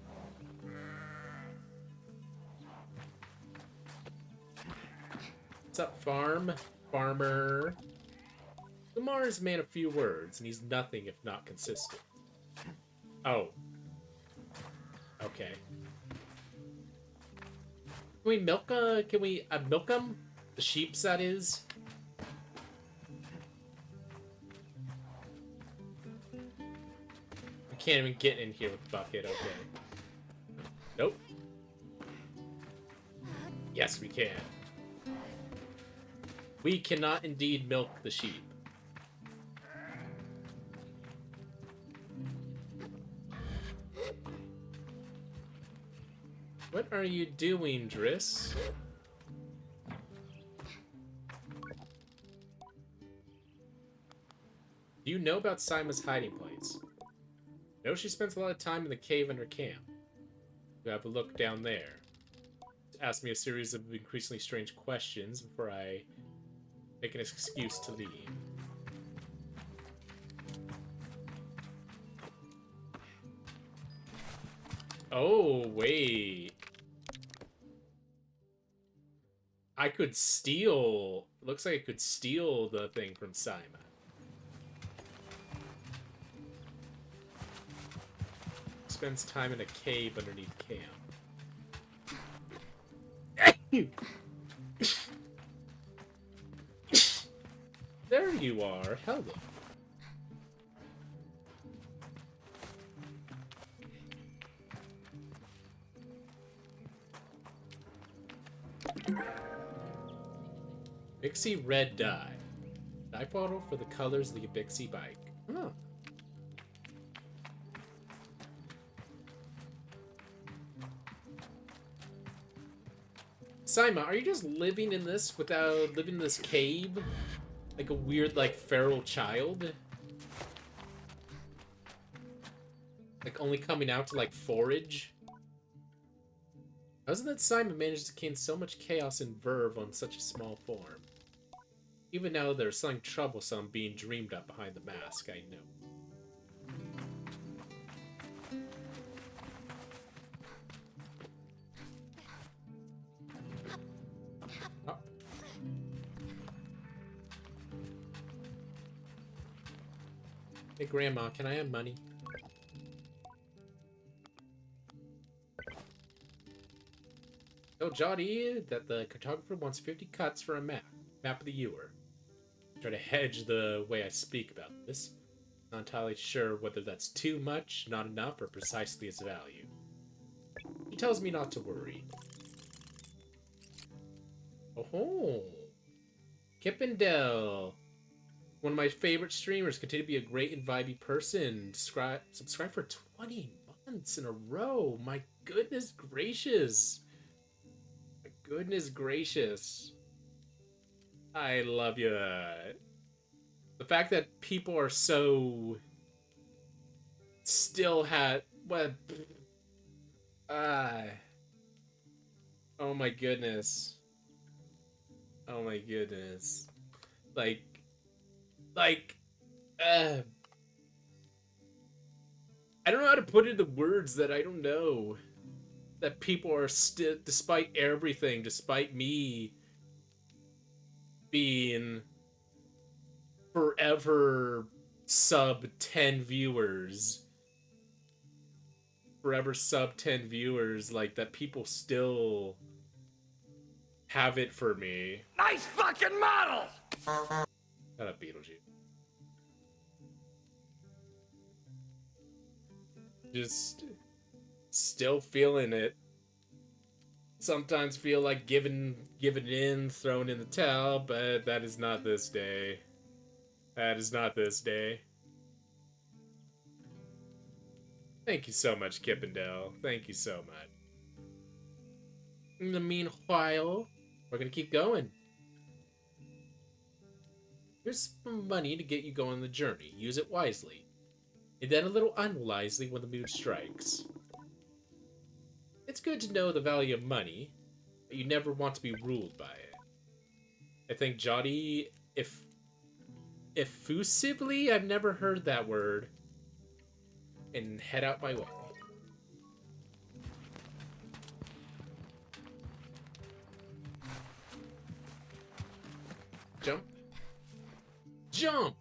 What's up, farmer? Lamar is a man of few words, and he's nothing if not consistent. Oh. Okay. Can we milk, milk them? The sheeps, that is? We can't even get in here with the bucket, okay. Nope. Yes, we can. We cannot indeed milk the sheep. What are you doing, Driss? Do you know about Sima's hiding place? I know she spends a lot of time in the cave under camp. You have a look down there. Ask me a series of increasingly strange questions before I make an excuse to leave. Oh, wait. I could steal... Looks like I could steal the thing from Sima. Spends time in a cave underneath camp. There you are. Hello. Bixie red dye. Dye bottle for the colors of the Bixie bike. Oh. Saima, are you just living in this without living in this cave? Like a weird, like, feral child? Like, only coming out to, like, forage? How is it that Simon managed to contain so much chaos and verve on such a small form? Even now, there's something troublesome being dreamed up behind the mask, I know. Oh. Hey, Grandma, can I have money? Tell Jotty that the cartographer wants 50 cuts for a map. Map of the Ewer. Try to hedge the way I speak about this. Not entirely sure whether that's too much, not enough, or precisely its value. She tells me not to worry. Oh, Kippendale. One of my favorite streamers. Continue to be a great and vibey person. Subscribe for 20 months in a row. My goodness gracious. My goodness gracious. I love you. The fact that people are so still had what ah oh my goodness. Oh my goodness. Like like uh I don't know how to put it into words that I don't know. That people are still, despite everything, despite me being forever sub 10 viewers, forever sub 10 viewers, like that people still have it for me. Nice fucking model! Shut up, Beetlejuice. Just still feeling it. Sometimes feel like giving in, throwing in the towel, but that is not this day. That is not this day. Thank you so much, Kippendale. Thank you so much. In the meanwhile, we're gonna keep going. Here's some money to get you going on the journey. Use it wisely. And then a little unwisely when the mood strikes. It's good to know the value of money, but you never want to be ruled by it. I think Jotty, if effusively, I've never heard that word, and head out my way. Jump. Jump!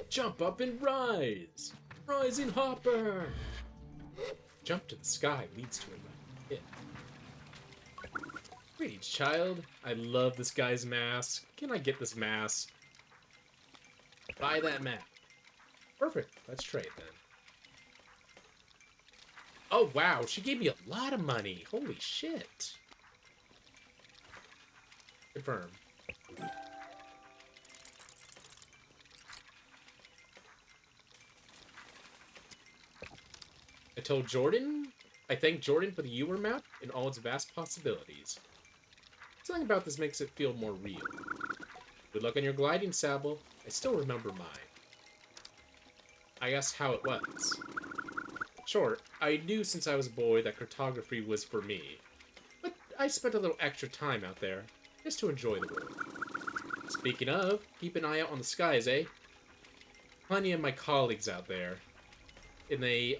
Jump up and rise! Rising Hopper! Jump to the sky leads to a hit. Greetings, child. I love this guy's mask. Can I get this mask? Buy that map. Perfect. Let's trade then. Oh, wow. She gave me a lot of money. Holy shit. Confirm. I thank Jordan for the Ewer map and all its vast possibilities. Something about this makes it feel more real. Good luck on your gliding, Sable. I still remember mine. I asked how it was. Sure, I knew since I was a boy that cartography was for me. But I spent a little extra time out there, just to enjoy the world. Speaking of, keep an eye out on the skies, eh? Plenty of my colleagues out there. And they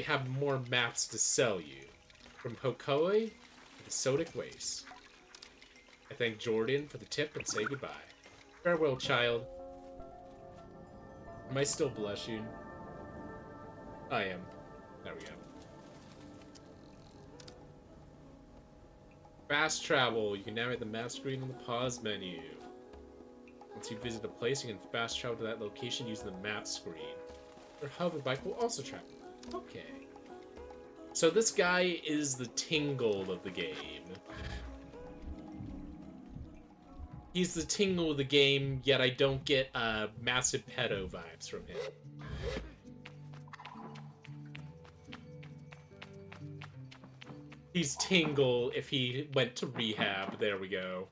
have more maps to sell you. From Hokoi to the Sodic Waste. I thank Jordan for the tip and say goodbye. Farewell, child. Am I still blushing? I am. There we go. Fast travel. You can navigate the map screen on the pause menu. Once you visit a place, you can fast travel to that location using the map screen. Your hover bike will also travel. Okay. So this guy is the Tingle of the game. He's the Tingle of the game, yet I don't get massive pedo vibes from him. He's Tingle if he went to rehab. There we go.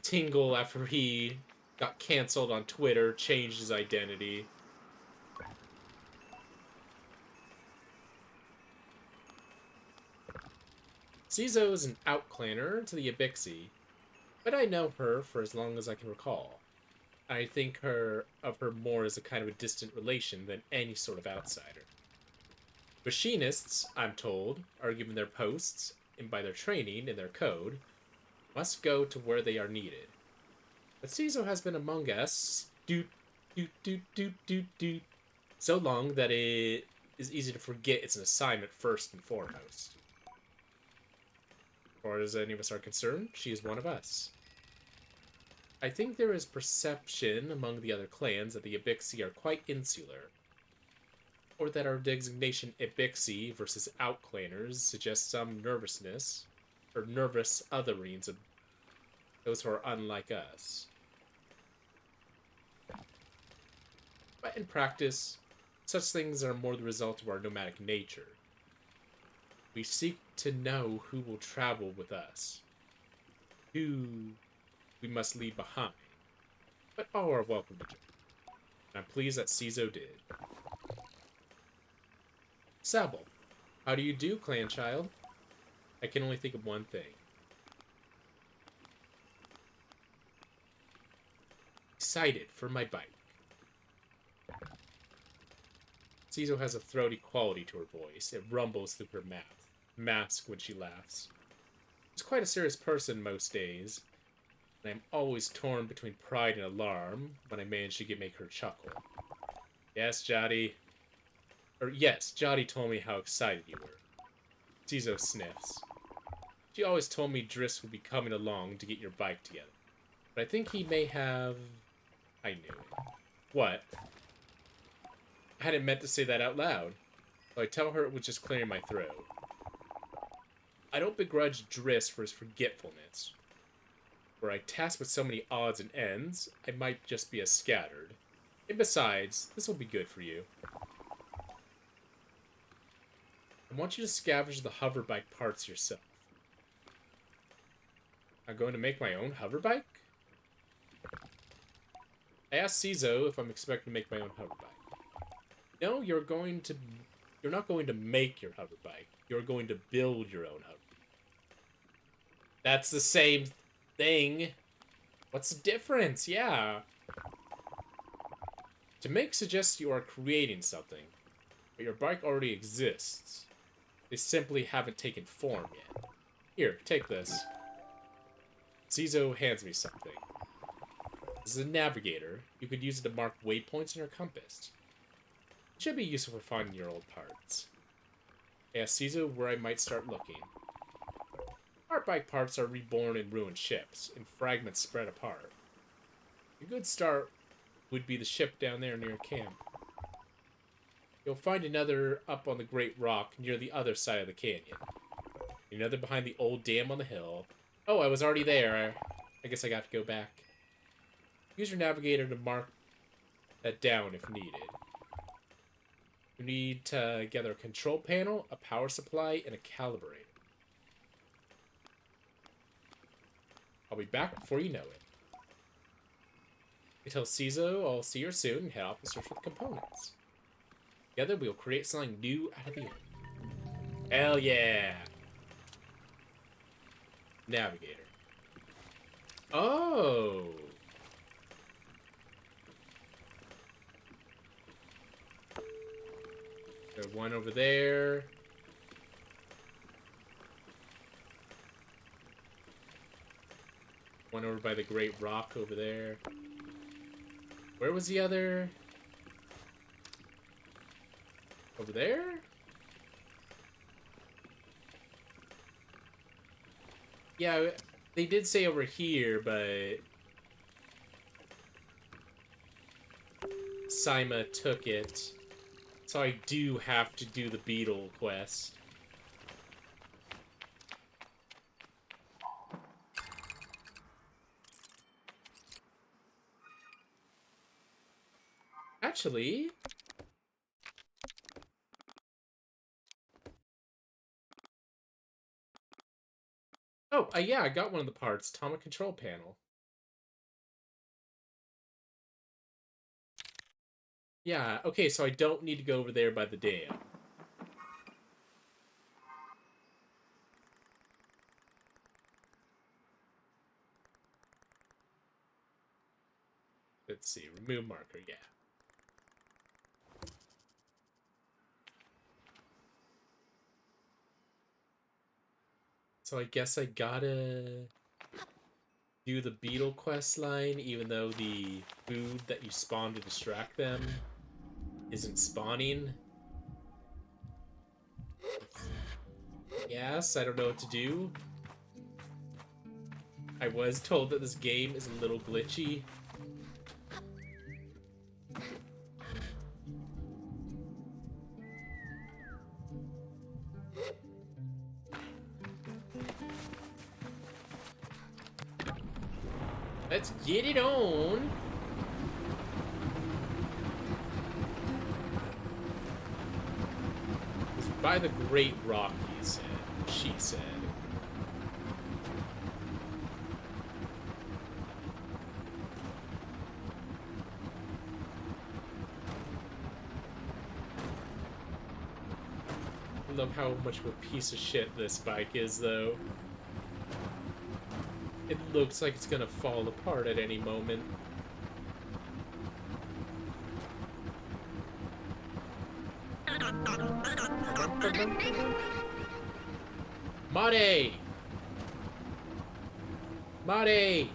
Tingle after he got canceled on Twitter, changed his identity. Cizo is an outclanner to the Abixi, but I know her for as long as I can recall. I think of her more as a kind of a distant relation than any sort of outsider. Machinists, I'm told, are given their posts, and by their training and their code, must go to where they are needed. But Cizo has been among us, so long that it is easy to forget it's an assignment first and foremost. Or as any of us are concerned, she is one of us. I think there is perception among the other clans that the Abixi are quite insular, or that our designation Abixi versus outclanners suggests some nervousness, or nervous otherings of those who are unlike us. But in practice, such things are more the result of our nomadic nature. We seek to know who will travel with us, who we must leave behind, but all are welcome to join. And I'm pleased that Cizo did. Sable, how do you do, clan child? I can only think of one thing. Excited for my bike. Cizo has a throaty quality to her voice. It rumbles through her mask when she laughs. She's quite a serious person most days, and I'm always torn between pride and alarm when I manage to make her chuckle. Yes, Jotty. Yes, Jotty told me how excited you were. Cizo sniffs. She always told me Driss would be coming along to get your bike together. But I think he may have... I knew it. What? I hadn't meant to say that out loud. So I tell her it was just clearing my throat. I don't begrudge Driss for his forgetfulness. Were I tasked with so many odds and ends, I might just be as scattered. And besides, this will be good for you. I want you to scavenge the hoverbike parts yourself. I'm going to make my own hoverbike? I asked Cizo if I'm expecting to make my own hoverbike. No, you're not going to make your hoverbike. You're going to build your own hoverbike. That's the same thing. What's the difference? Yeah. To make suggests you are creating something, but your bike already exists. They simply haven't taken form yet. Here, take this. Cizo hands me something. This is a navigator. You could use it to mark waypoints in your compass. It should be useful for finding your old parts. I asked Cizo where I might start looking. Our bike parts are reborn in ruined ships, in fragments spread apart. A good start would be the ship down there near camp. You'll find another up on the Great Rock near the other side of the canyon. Another behind the old dam on the hill. Oh, I was already there. I guess I got to go back. Use your navigator to mark that down if needed. You need to gather a control panel, a power supply, and a calibrator. I'll be back before you know it. I tell Cizo I'll see her soon and head off to search for the components. Together we'll create something new out of the earth. Hell yeah! Navigator. Oh! There's one over there. One over by the Great Rock over there. Where was the other? Over there? Yeah, they did say over here, but... Saima took it. So I do have to do the beetle quest. Actually... Oh, yeah, I got one of the parts. Atomic control panel. Yeah, okay, so I don't need to go over there by the dam. Let's see, remove marker, yeah. So I guess I gotta do the beetle quest line, even though the food that you spawn to distract them isn't spawning. Yes, I don't know what to do. I was told that this game is a little glitchy. Let's get it on! It's by the Great Rock, he said. She said. I love how much of a piece of shit this bike is, though. It looks like it's gonna fall apart at any moment. Marty! Marty!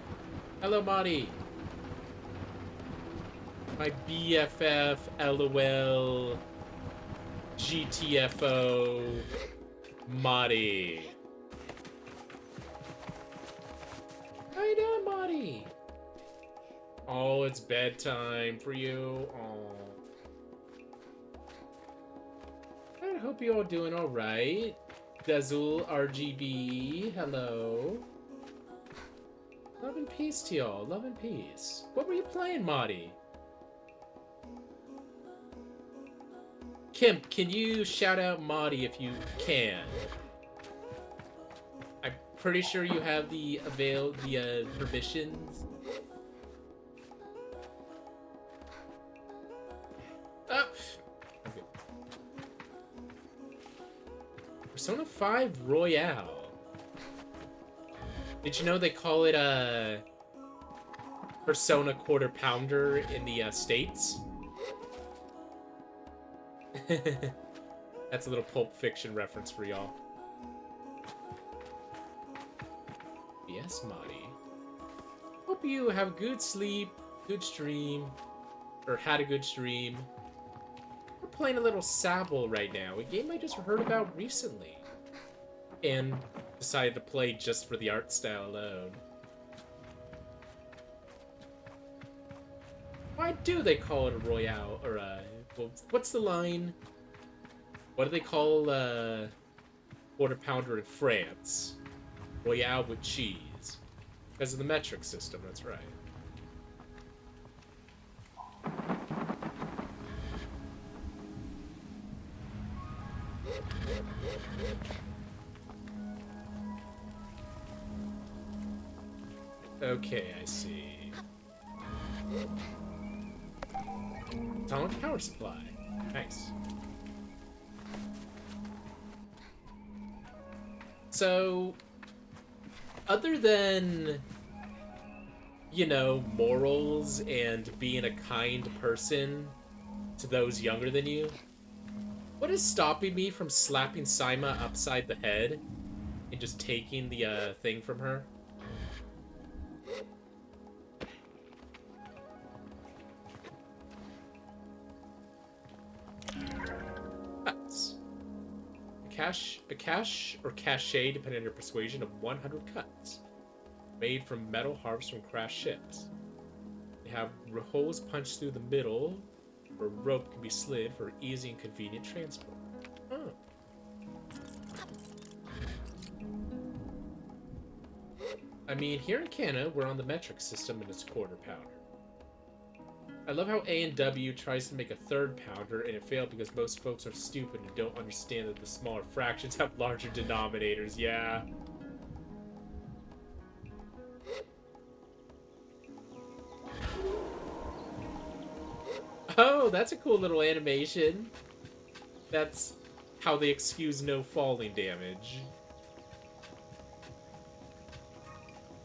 Hello, Marty! My BFF, LOL, GTFO, Marty. How you doing, Marty? Oh, it's bedtime for you. Oh. I hope you're all doing alright. Dazul RGB, hello. Love and peace to y'all. Love and peace. What were you playing, Marty? Kim, can you shout out Marty if you can? I'm pretty sure you have the permissions. Oh. Okay. Persona 5 Royale. Did you know they call it a Persona Quarter Pounder in the States? That's a little Pulp Fiction reference for y'all. Yes, Marty. Hope you have good sleep, good stream, or had a good stream. We're playing a little Sable right now, a game I just heard about recently, and decided to play just for the art style alone. Why do they call it a Royale, or well, what's the line? What do they call Quarter Pounder in France? Royale with cheese. Because of the metric system, that's right. Okay, I see. Atomic power supply. Nice. So, other than, you know, morals and being a kind person to those younger than you, what is stopping me from slapping Saima upside the head and just taking the thing from her? Cuts. A cache or cachet, depending on your persuasion, of 100 cuts. Made from metal harvested from crashed ships. They have holes punched through the middle or a rope can be slid for easy and convenient transport. Oh. I mean, here in Canada, we're on the metric system and it's quarter pounder. I love how A&W tries to make a third pounder and it failed because most folks are stupid and don't understand that the smaller fractions have larger denominators. Yeah. Oh, that's a cool little animation. That's how they excuse no falling damage.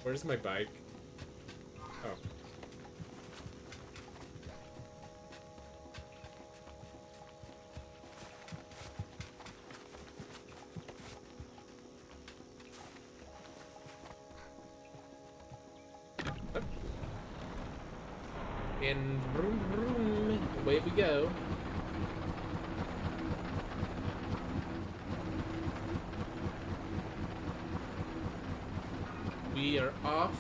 Where's my bike? Oh. And vroom, vroom, away we go. We are off.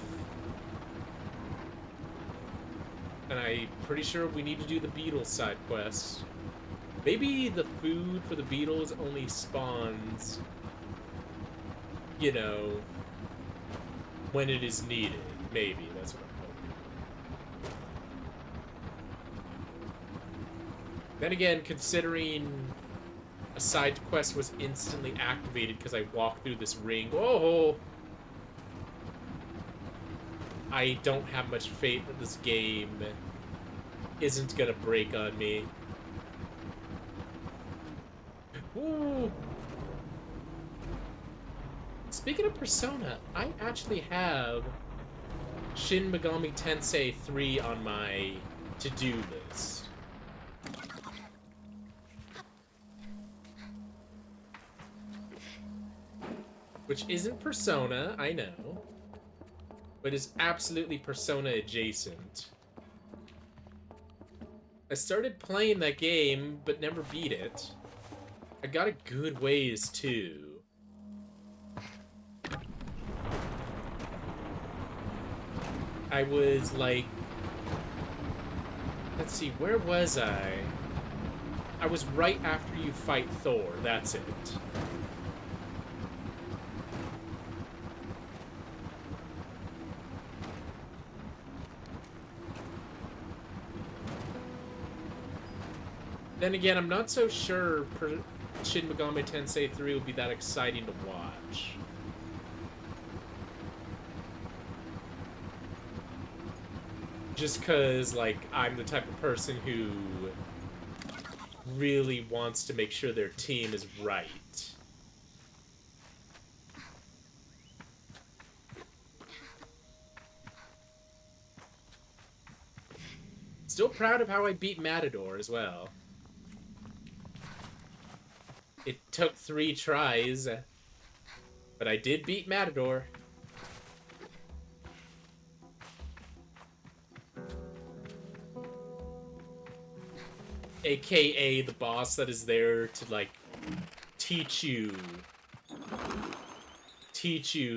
And I'm pretty sure we need to do the beetle side quest. Maybe the food for the beetles only spawns, you know, when it is needed. Maybe, that's what I'm hoping. Then again, considering a side quest was instantly activated because I walked through this ring. Whoa! I don't have much faith that this game isn't gonna break on me. Woo! Speaking of Persona, I actually have Shin Megami Tensei 3 on my to-do list. Which isn't Persona, I know, but is absolutely Persona adjacent. I started playing that game, but never beat it. I got a good ways, too. I was like... Let's see, where was I? I was right after you fight Thor, that's it. Then again, I'm not so sure Shin Megami Tensei 3 would be that exciting to watch. Just because, like, I'm the type of person who really wants to make sure their team is right. Still proud of how I beat Matador as well. It took 3 tries, but I did beat Matador. AKA the boss that is there to, like, teach you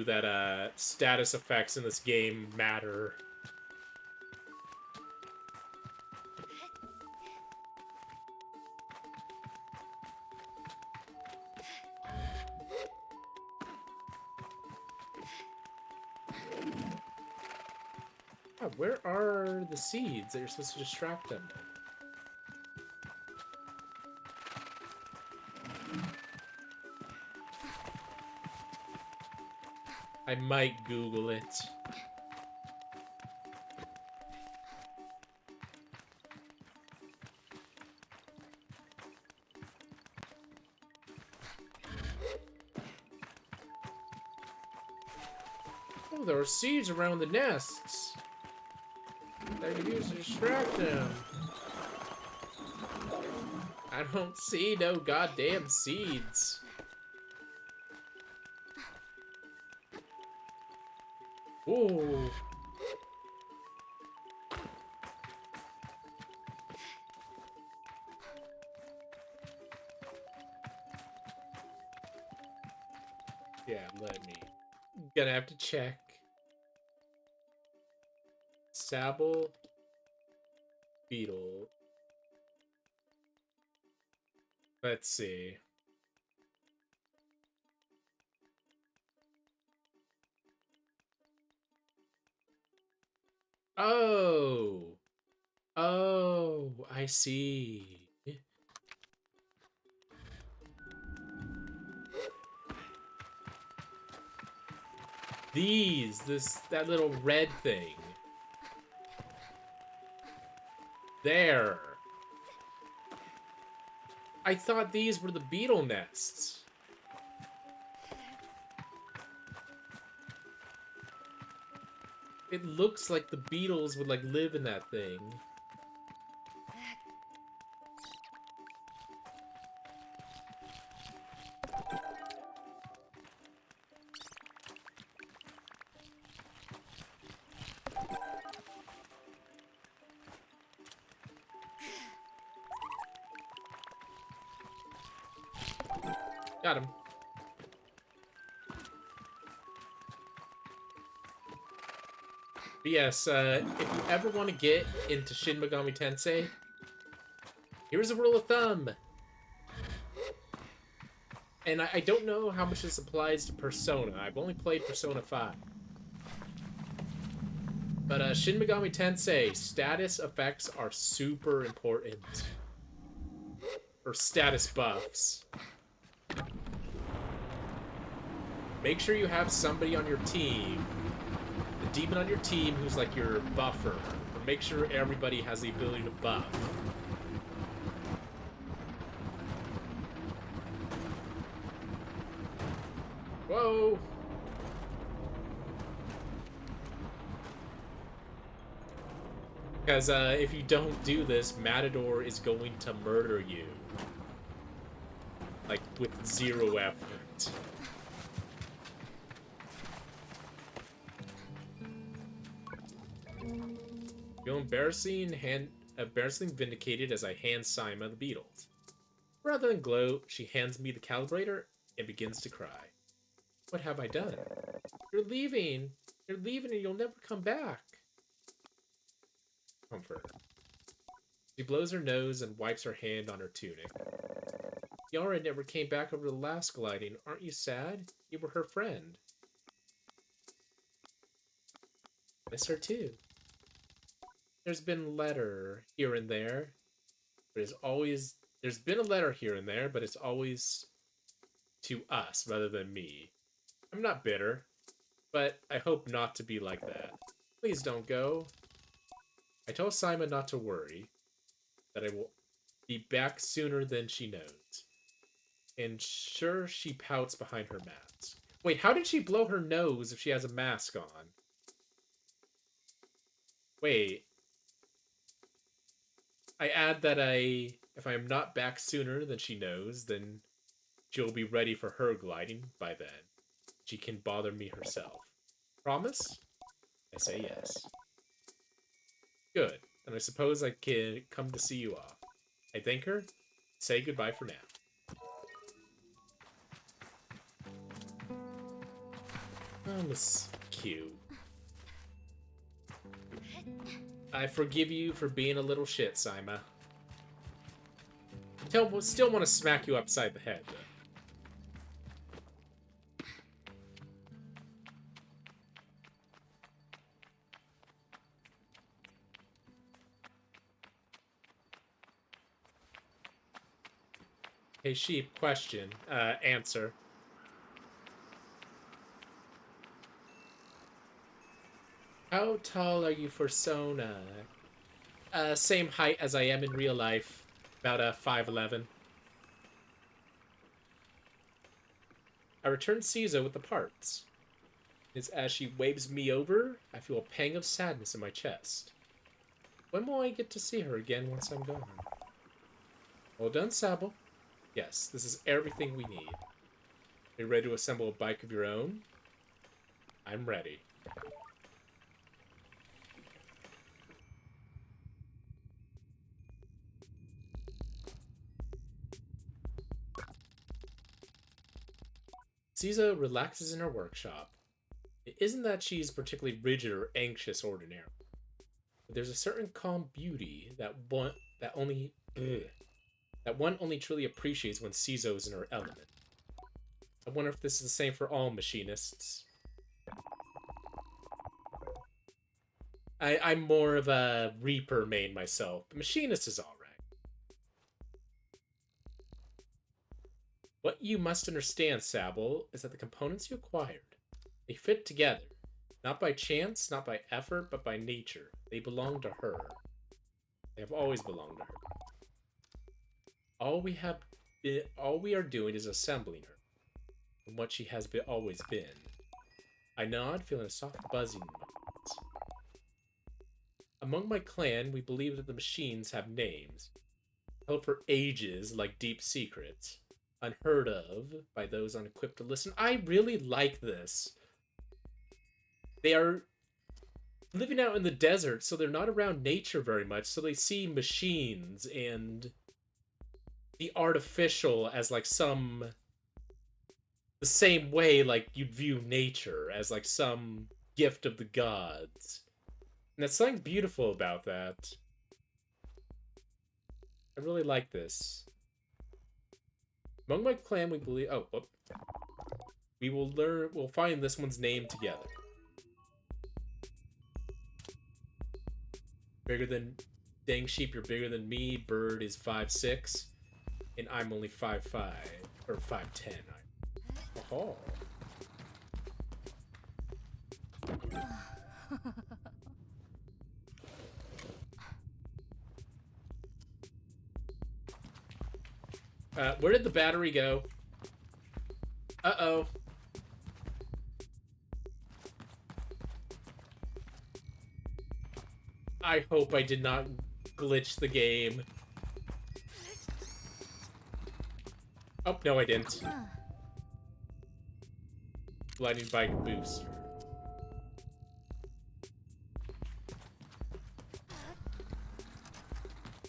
that, status effects in this game matter. Oh, where are the seeds that you're supposed to distract them with? I might Google it. Oh, there are seeds around the nests that I can use to distract them. I don't see no goddamn seeds. Ooh. Yeah, let me. Gonna have to check. Sable. Beetle. Let's see. Oh! Oh, I see. That little red thing. There. I thought these were the beetle nests. It looks like the beetles would, like, live in that thing. Got him. But yes, if you ever want to get into Shin Megami Tensei, here's a rule of thumb. And I don't know how much this applies to Persona. I've only played Persona 5. But Shin Megami Tensei, status effects are super important. Or status buffs. Make sure you have somebody on your team, the demon on your team who's like your buffer. Or make sure everybody has the ability to buff. Whoa! Because if you don't do this, Matador is going to murder you. Like, with zero effort. Feel embarrassingly vindicated as I hand Saima the beetles. Rather than gloat, she hands me the calibrator and begins to cry. What have I done? You're leaving. You're leaving and you'll never come back. Comfort. She blows her nose and wipes her hand on her tunic. Yara never came back over the last gliding. Aren't you sad? You were her friend. Miss her too. There's been a letter here and there. There's been a letter here and there, but it's always to us rather than me. I'm not bitter, but I hope not to be like that. Please don't go. I told Simon not to worry, that I will be back sooner than she knows. And sure, she pouts behind her mask. Wait, how did she blow her nose if she has a mask on? Wait. I add that if I am not back sooner than she knows, then she'll be ready for her gliding by then. She can bother me herself. Promise? I say yes. Good. And I suppose I can come to see you off. I thank her. Say goodbye for now. Oh, this is cute. I forgive you for being a little shit, Saima. Still want to smack you upside the head, though. Hey, sheep, question. Answer. How tall are you for Sona? Same height as I am in real life. About 5'11". I return Caesar with the parts. As she waves me over, I feel a pang of sadness in my chest. When will I get to see her again once I'm gone? Well done, Sable. Yes, this is everything we need. Are you ready to assemble a bike of your own? I'm ready. Caesar relaxes in her workshop. It isn't that she's particularly rigid or anxious ordinarily, but there's a certain calm beauty that only that one only truly appreciates when Cizo's in her element. I wonder if this is the same for all machinists. I'm more of a Reaper main myself. The machinist is alright. What you must understand, Sable, is that the components you acquired, they fit together. Not by chance, not by effort, but by nature. They belong to her. They have always belonged to her. All we are doing is assembling her from what she has always been. I nod, feeling a soft buzzing in my hands. Among my clan, we believe that the machines have names, held for ages like deep secrets, unheard of by those unequipped to listen. I really like this. They are living out in the desert, so they're not around nature very much, so they see machines and the artificial as like the same way like you'd view nature as like some gift of the gods. And there's something beautiful about that. I really like this. Among my clan, we believe... Oh, whoop. We'll find this one's name together. Bigger than... Dang sheep, you're bigger than me. Bird is 5'6". And I'm only 5'5". Or 5'10". Oh. Where did the battery go? Uh-oh. I hope I did not glitch the game. Oh, no, I didn't. Gliding bike booster.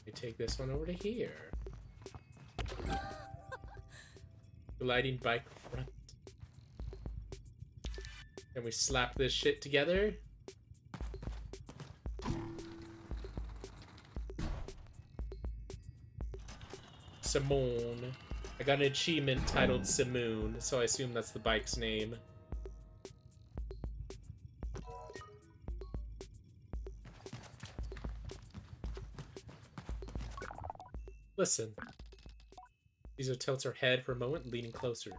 I take this one over to here. Gliding bike front. Then we slap this shit together. Simone. I got an achievement titled Simoon, so I assume that's the bike's name. Listen. Cizo tilts her head for a moment, leaning closer.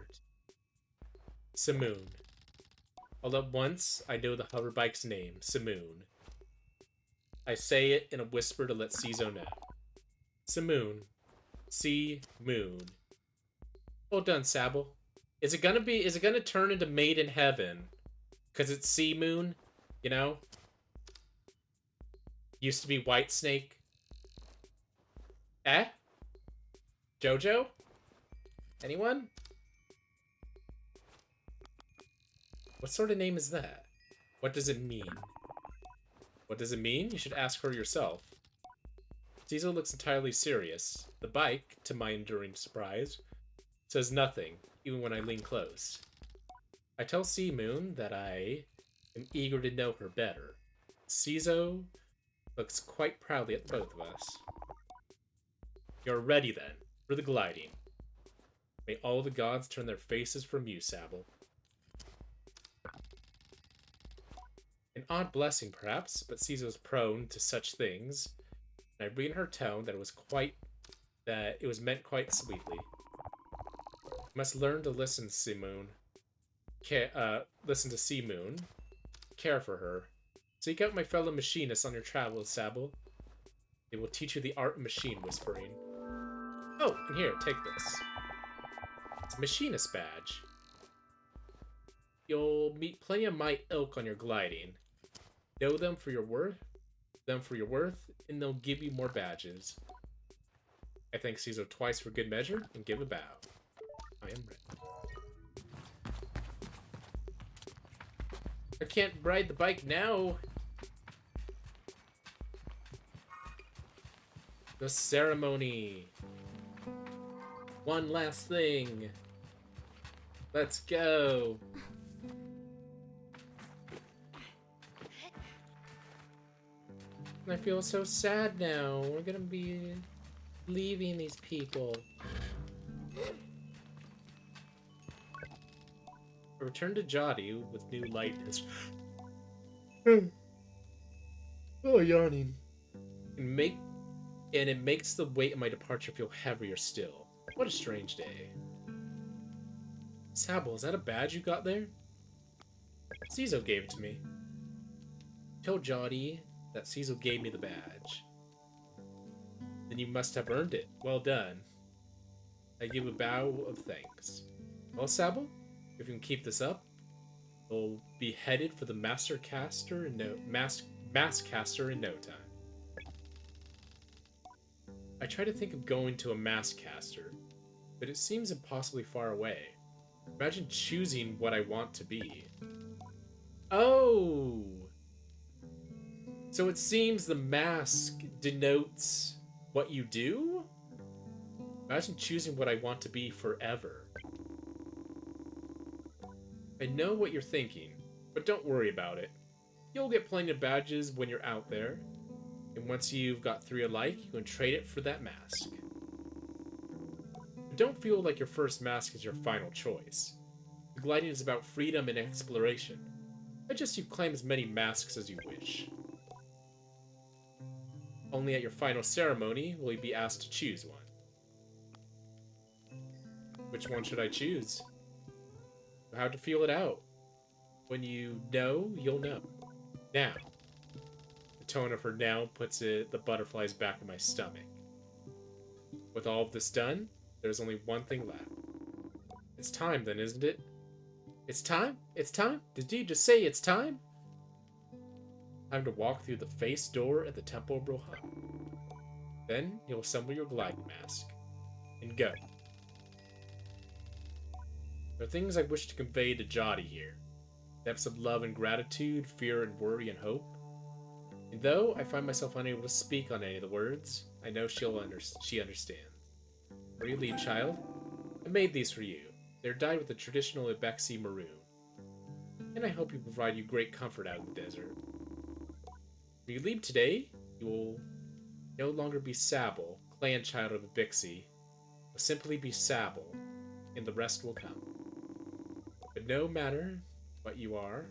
Simoon. All at once, I know the hover bike's name, Simoon. I say it in a whisper to let Cizo know. Simoon. C-Moon. Well done, Sable. Is it gonna turn into Made in Heaven? Cause it's Sea Moon, you know? Used to be White Snake. Eh? Jojo? Anyone? What sort of name is that? What does it mean? What does it mean? You should ask her yourself. Cizo looks entirely serious. The bike, to my enduring surprise, says nothing, even when I lean close. I tell Sea Moon that I am eager to know her better. Cizo looks quite proudly at both of us. You're ready, then, for the gliding. May all the gods turn their faces from you, Sable. An odd blessing, perhaps, but Cizo's prone to such things, and I read in her tone that it was meant quite sweetly. You must learn to listen, Simoon. Listen to Sea Moon. Care for her. Seek out my fellow machinists on your travels, Sable. They will teach you the art of machine whispering. Oh, and here, take this. It's a machinist badge. You'll meet plenty of my ilk on your gliding. Know them for your worth, and they'll give you more badges. I thank Cizo twice for good measure, and give a bow. I am ready. I can't ride the bike now. The ceremony. One last thing. Let's go. I feel so sad now. We're gonna be leaving these people. Return to Jodi with new light in his... Oh, yawning. And it makes the weight of my departure feel heavier still. What a strange day. Sable, is that a badge you got there? Cizo gave it to me. Tell Jodi that Cizo gave me the badge. Then you must have earned it. Well done. I give a bow of thanks. Well, Sable, if you can keep this up, you'll be headed for the Master Caster in Mass Caster in no time. I try to think of going to a Mass Caster, but it seems impossibly far away. Imagine choosing what I want to be. Oh! So it seems the mask denotes what you do? Imagine choosing what I want to be forever. I know what you're thinking, but don't worry about it. You'll get plenty of badges when you're out there, and once you've got 3 alike, you can trade it for that mask. But don't feel like your first mask is your final choice. The gliding is about freedom and exploration. I just you claim as many masks as you wish. Only at your final ceremony will you be asked to choose one. Which one should I choose? You'll have to feel it out. When you know, you'll know. Now. The tone of her now puts the butterflies back in my stomach. With all of this done, there's only one thing left. It's time then, isn't it? It's time? It's time? Did you just say it's time? Time to walk through the face door at the Temple of Rohan. Then you'll assemble your gliding mask. And go. There are things I wish to convey to Jodi here. Depths of love and gratitude, fear and worry and hope. And though I find myself unable to speak on any of the words, I know she understands. Before you leave, child, I made these for you. They're dyed with the traditional Ibeksi maroon. And I hope you provide you great comfort out in the desert. When you leave today, you will no longer be Sable, clan child of Ibeksi. You'll simply be Sable, and the rest will come. But no matter what you are,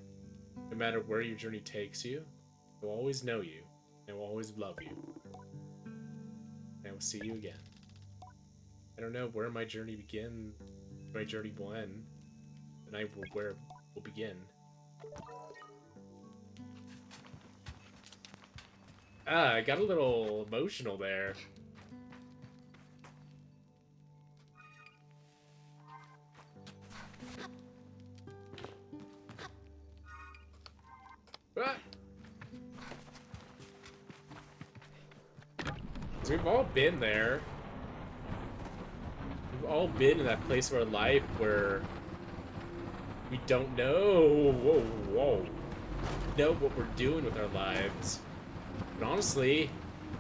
no matter where your journey takes you, I will always know you, and I will always love you. And I will see you again. I don't know where my journey begins, my journey will end, and where it will begin. Ah, I got a little emotional there. Ah! We've all been there. We've all been in that place of our life where we don't know, know what we're doing with our lives. But honestly,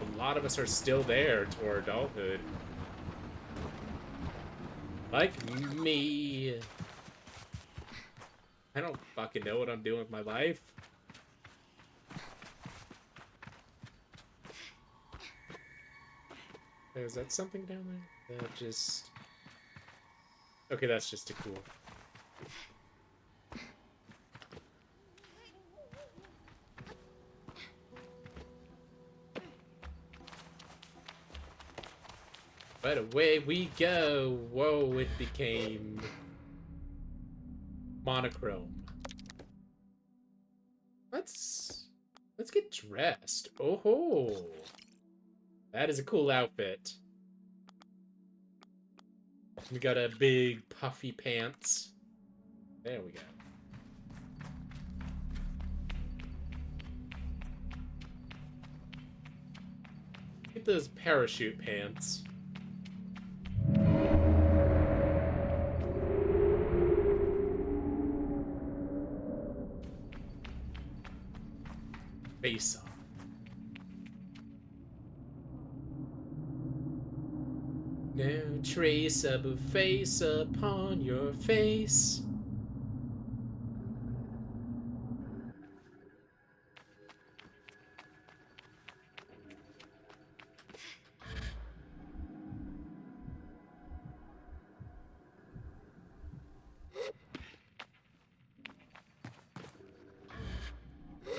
a lot of us are still there to our adulthood. Like me. I don't fucking know what I'm doing with my life. Hey, is that something down there? That just... Okay, that's just too cool. But away we go. Whoa, it became monochrome. Let's get dressed. Oh ho! That is a cool outfit. We got a big puffy pants. There we go. Get those parachute pants. Face off. No trace of a face upon your face.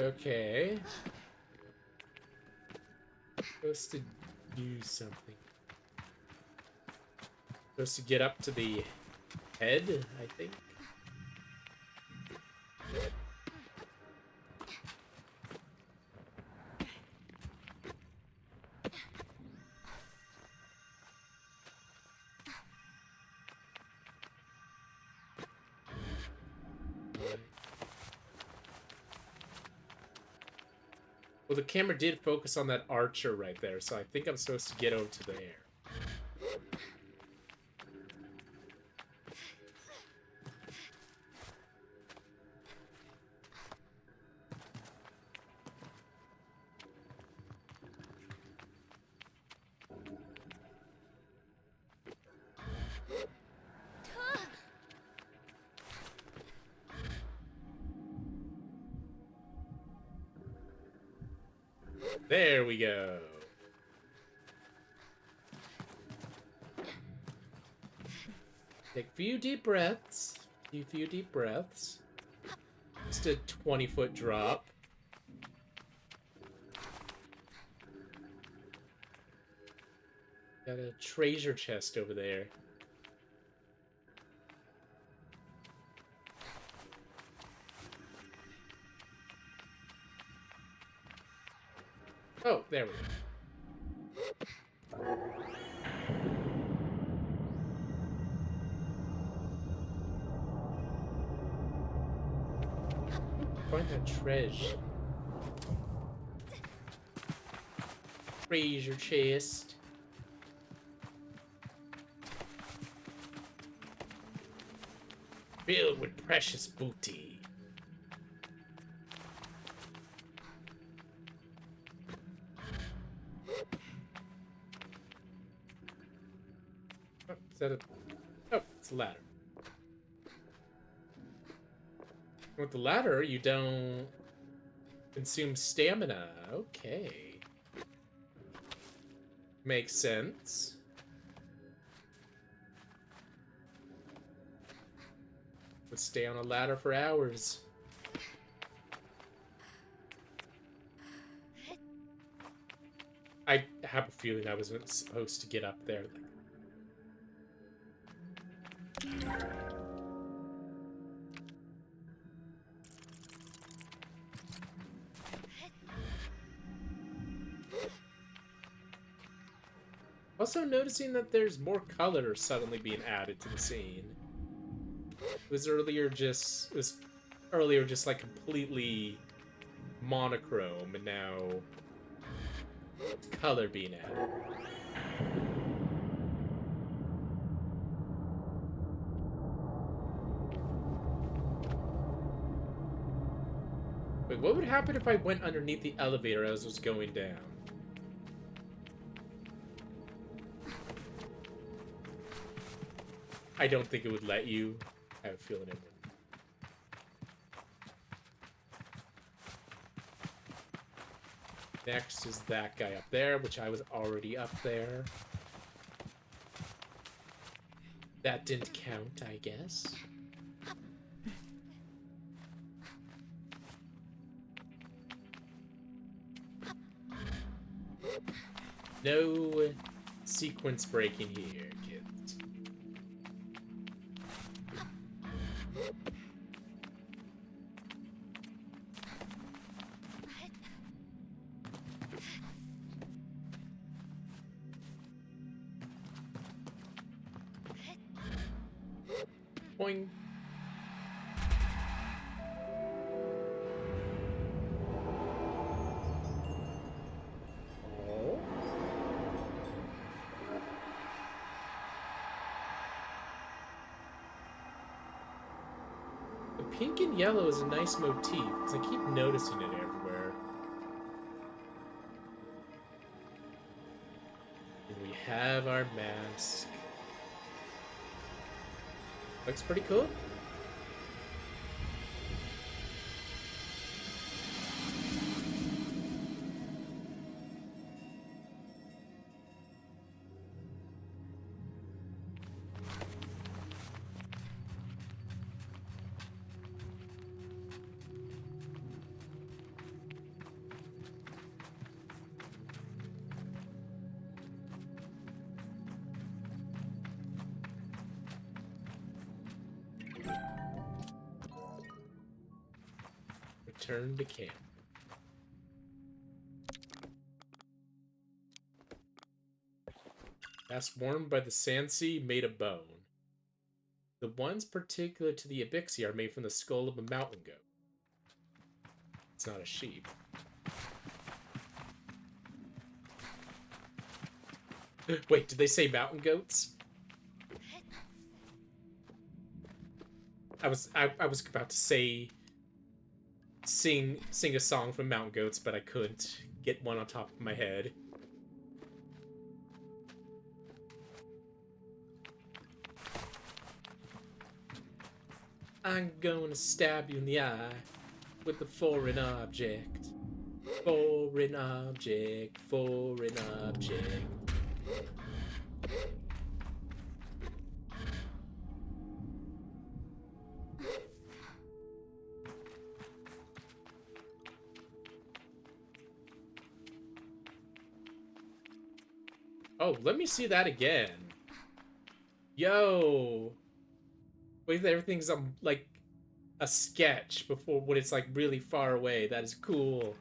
Okay. Supposed to do something. Supposed to get up to the head, I think. Well, the camera did focus on that archer right there, so I think I'm supposed to get over to there. There we go. Take a few deep breaths. Few deep breaths. Just a 20-foot drop. Got a treasure chest over there. Oh, there we go. Find that treasure. Treasure chest. Filled with precious booty. Oh, is that a... Oh, it's a ladder. With the ladder, you don't consume stamina. Okay. Makes sense. Would stay on a ladder for hours. I have a feeling I wasn't supposed to get up there. Also noticing that there's more color suddenly being added to the scene. It was earlier just like completely monochrome, and now color being added. Wait, what would happen if I went underneath the elevator as it was going down? I don't think it would let you. I have a feeling it would. Next is that guy up there, which I was already up there. That didn't count, I guess. No sequence breaking here, kids. Boing. Oh. The pink and yellow is a nice motif, because I keep noticing it everywhere. And we have our mask. Looks pretty cool. return to camp. That's warmed by the sand sea made of bone. The ones particular to the Abixi are made from the skull of a mountain goat. It's not a sheep. Wait, did they say mountain goats? I was about to say sing a song from Mountain Goats, but I couldn't get one on top of my head. I'm gonna stab you in the eye with a foreign object. Foreign object, foreign object. Oh, let me see that again. Yo! Wait, everything's like a sketch before when it's like really far away. That is cool.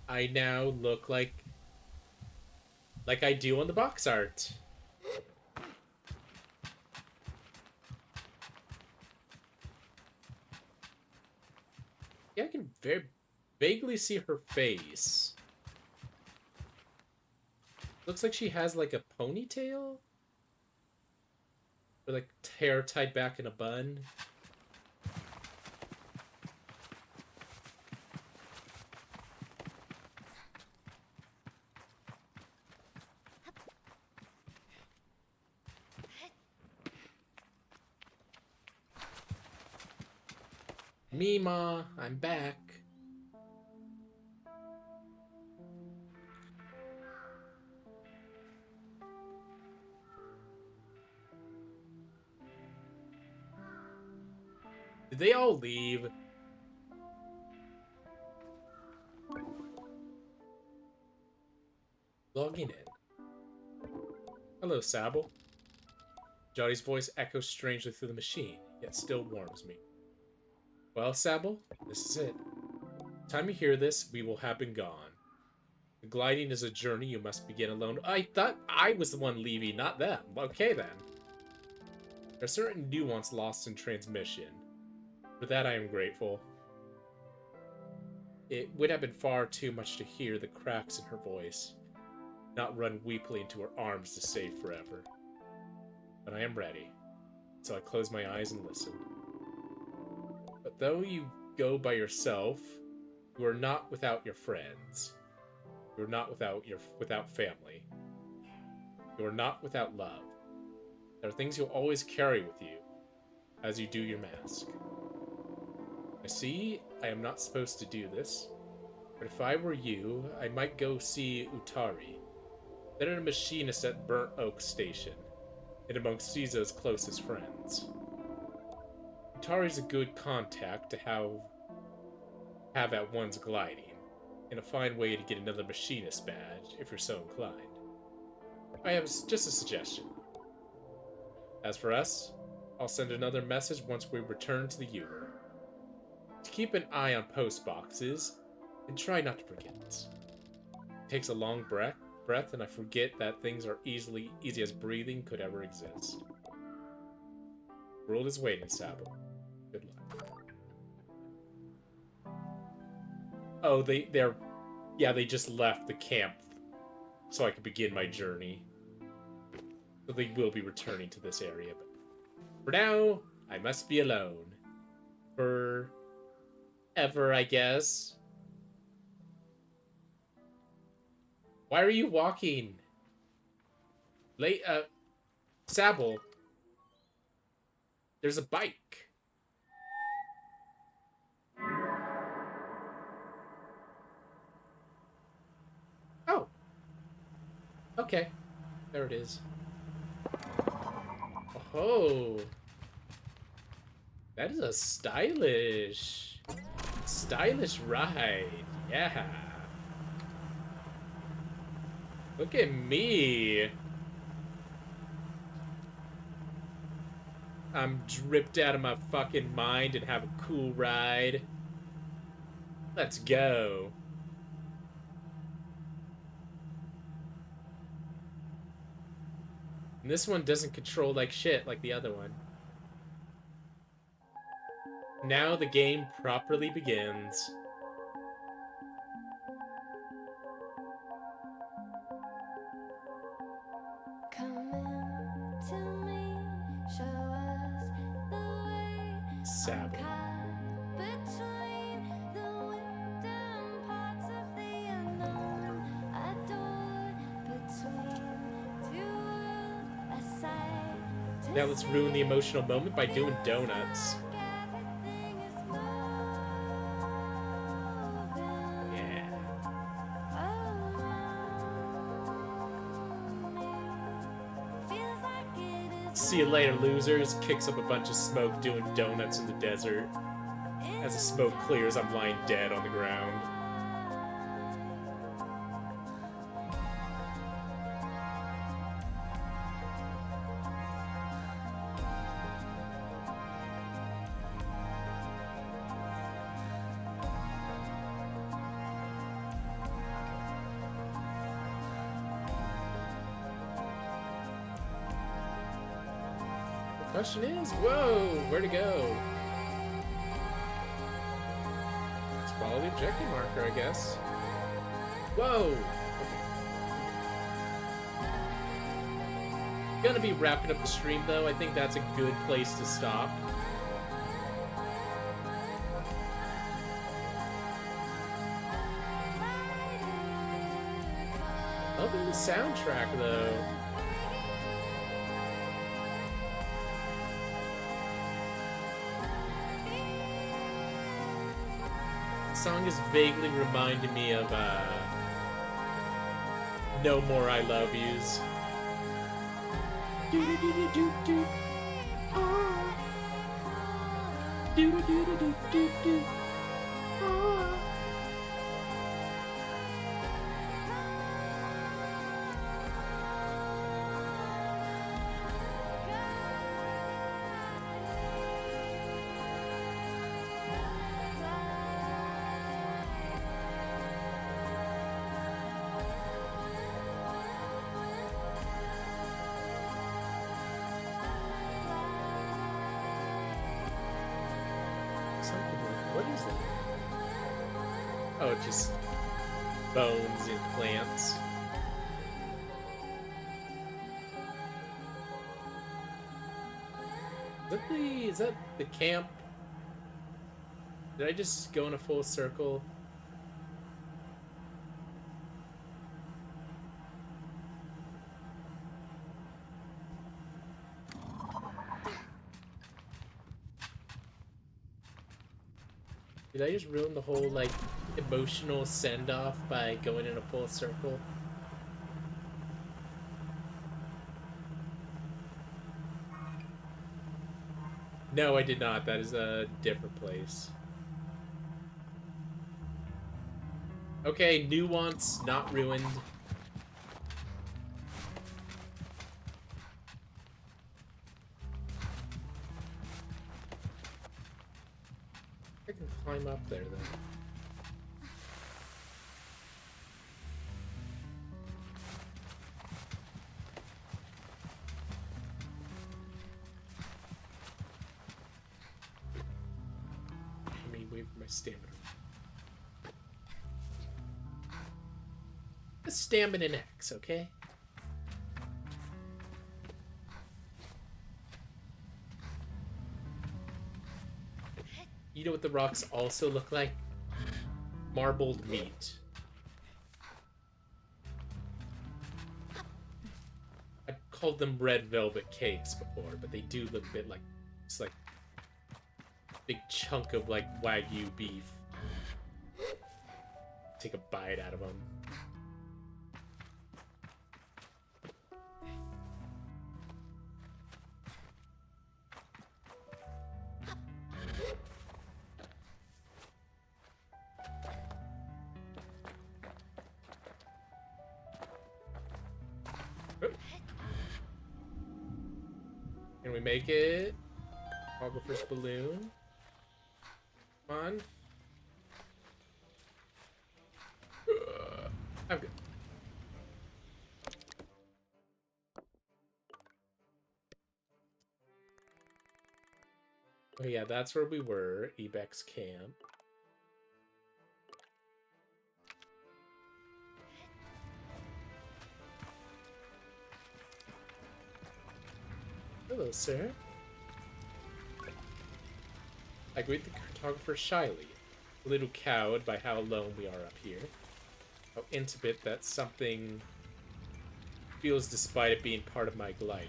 I now look like I do on the box art. Yeah, I can very vaguely see her face. Looks like she has like a ponytail? Or like hair tied back in a bun. Mima, I'm back. Did they all leave? Logging in. Hello, Sable. Johnny's voice echoes strangely through the machine, yet still warms me. Well, Sable, this is it. Time you hear this, we will have been gone. The gliding is a journey you must begin alone. I thought I was the one leaving, not them. Okay, then. There are certain nuance lost in transmission. For that I am grateful. It would have been far too much to hear the cracks in her voice, not run weakly into her arms to save forever. But I am ready, so I close my eyes and listen. But though you go by yourself, you are not without your friends. You are not without family. You are not without love. There are things you'll always carry with you, as you do your mask. I see I am not supposed to do this, but if I were you, I might go see Utari, then a machinist at Burnt Oak Station, and amongst Cizo's closest friends. Utari's a good contact to have at one's gliding, and a fine way to get another machinist badge, if you're so inclined. I have just a suggestion. As for us, I'll send another message once we return to the Uber. To keep an eye on post boxes, and try not to forget. It takes a long breath, and I forget that things are easy as breathing could ever exist. The world is waiting, Sable. Good luck. Oh, they just left the camp so I could begin my journey. So they will be returning to this area, but for now, I must be alone. Forever, I guess. Why are you walking? Sable. There's a bike. Oh. Okay. There it is. Oh. That is a stylish ride. Yeah. Look at me. I'm dripped out of my fucking mind and have a cool ride. Let's go. And this one doesn't control like shit like the other one. Now the game properly begins. Sable. Now let's ruin the emotional moment by doing donuts. Yeah. See you later, losers. Kicks up a bunch of smoke doing donuts in the desert. As the smoke clears, I'm lying dead on the ground. The question is, whoa, where to go? Let's follow the objective marker, I guess. Whoa! Okay. Gonna be wrapping up the stream though. I think that's a good place to stop. Loving the soundtrack though. The song is vaguely reminding me of No More I Love Yous. Do do do do do do. Oh. Do do do do do do do. Oh. What is that? Oh, just bones and plants. Is that the camp? Did I just go in a full circle? Did I just ruin the whole, like, emotional send-off by going in a full circle? No, I did not. That is a different place. Okay, nuance, not ruined. I can climb up there, then. Let me wait for my stamina. A stamina X, okay? You know what the rocks also look like? Marbled meat. I've called them red velvet cakes before, but they do look a bit like... It's like... a big chunk of, like, Wagyu beef. Take a bite out of them. we make it? Photographer's balloon. Come on. I'm good. Oh yeah, that's where we were. Ibex camp. Hello, sir. I greet the cartographer shyly, a little cowed by how alone we are up here. How intimate that something feels despite it being part of my gliding.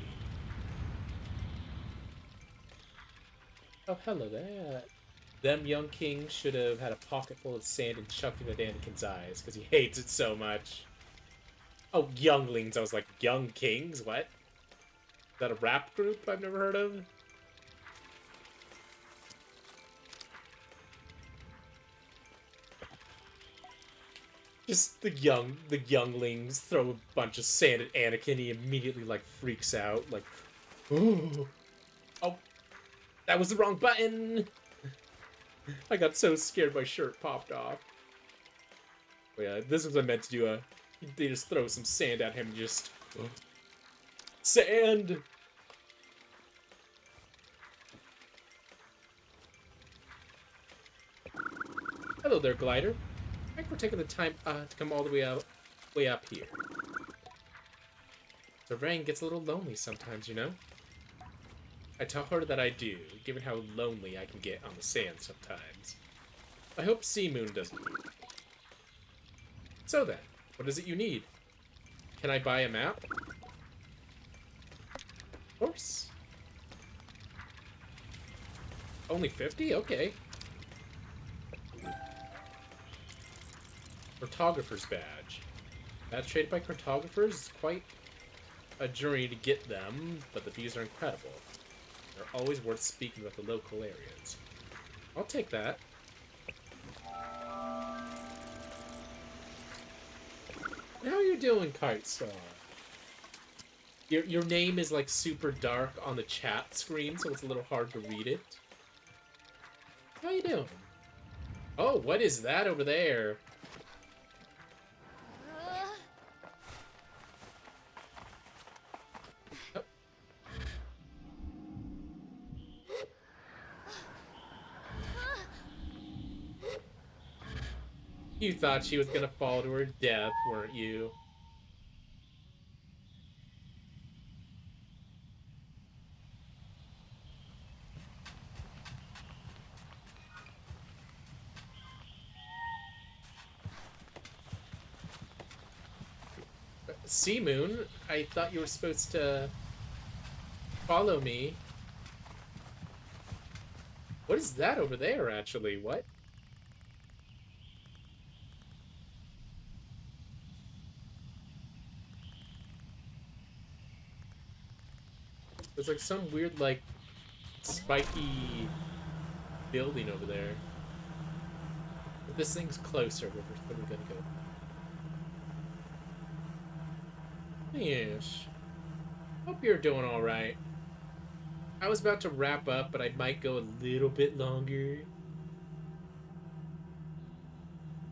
Oh, hello there. Them young kings should have had a pocket full of sand and chucked it at Anakin's eyes, because he hates it so much. Oh, younglings. I was like, young kings? What? Is that a rap group I've never heard of? Just the younglings throw a bunch of sand at Anakin. He immediately like freaks out, like, ooh, oh, that was the wrong button. I got so scared my shirt popped off. But yeah, this was what I meant to do. They just throw some sand at him, and just sand. Hello there, glider. Thanks for taking the time to come all the way up here. The rain gets a little lonely sometimes, you know? I tell her that I do, given how lonely I can get on the sand sometimes. I hope Sea Moon doesn't. So then, what is it you need? Can I buy a map? Of course. Only 50? Okay. Cartographer's badge. Badge traded by cartographers is quite a journey to get them, but the views are incredible. They're always worth speaking about the local areas. I'll take that. How are you doing, Kite Star? Your name is like super dark on the chat screen, so it's a little hard to read it. How you doing? Oh, what is that over there? Oh. You thought she was gonna fall to her death, weren't you? Sea Moon, I thought you were supposed to follow me. What is that over there, actually? What? There's like some weird, like, spiky building over there. If this thing's closer, where are we gonna go? Yes. Hope you're doing alright. I was about to wrap up, but I might go a little bit longer.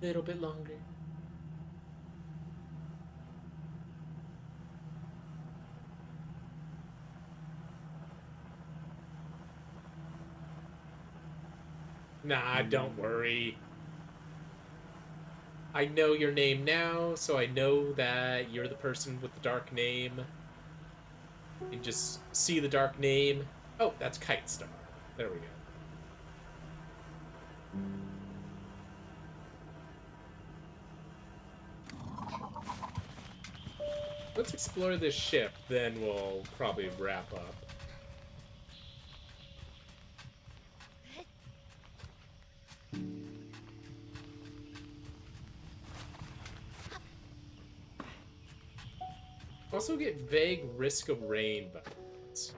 Little bit longer. Nah, don't worry. I know your name now, so I know that you're the person with the dark name. You just see the dark name. Oh, that's Kite Star. There we go. Let's explore this ship, then we'll probably wrap up. Also get vague risk of rain buttons.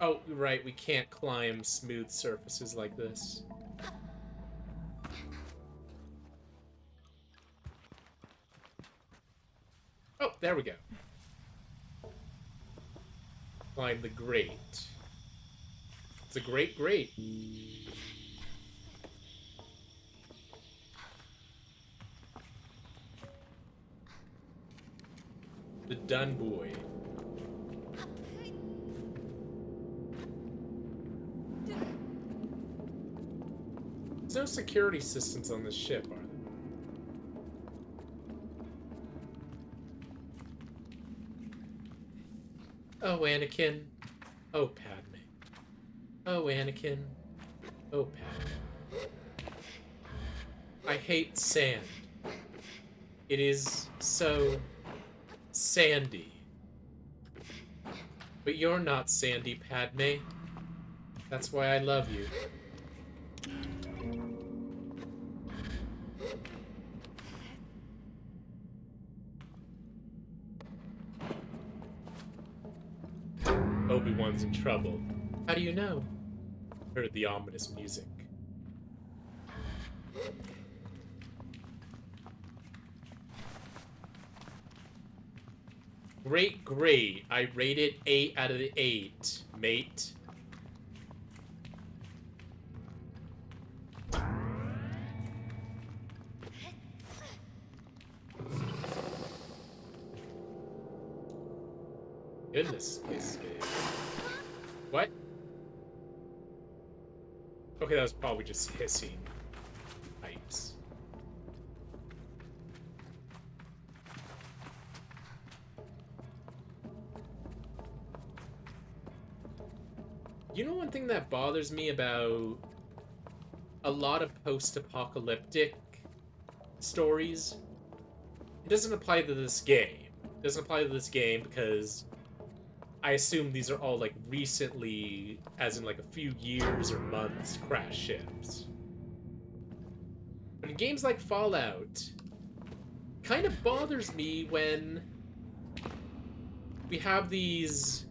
Oh, right, we can't climb smooth surfaces like this. Oh, there we go. climb the grate. It's a great grate. The Dun Boy. There's no security systems on this ship, are there? Oh, Anakin. Oh, Padme. Oh, Anakin. Oh, Padme. I hate sand. It is so sandy. But you're not sandy, Padme. That's why I love you. Obi-Wan's in trouble. How do you know? Heard the ominous music. Great. I rate it 8 out of 8, mate. Goodness, this place is big. What? Okay, that was probably just hissing pipes. You know one thing that bothers me about a lot of post-apocalyptic stories? It doesn't apply to this game. It doesn't apply to this game because I assume these are all, like, recently, as in, like, a few years or months, crash ships. But in games like Fallout, it kind of bothers me when we have these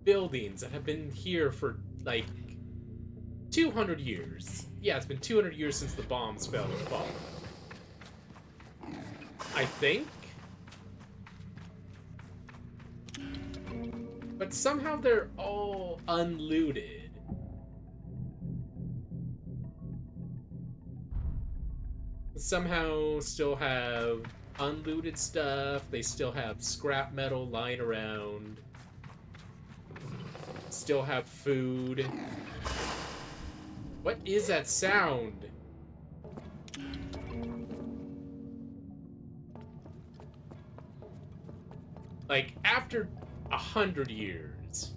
buildings that have been here for, like, 200 years. Yeah, it's been 200 years since the bombs fell in Fallout. I think? But somehow they're all unlooted. Somehow still have unlooted stuff. They still have scrap metal lying around. Still have food. What is that sound? Like, after 100 years.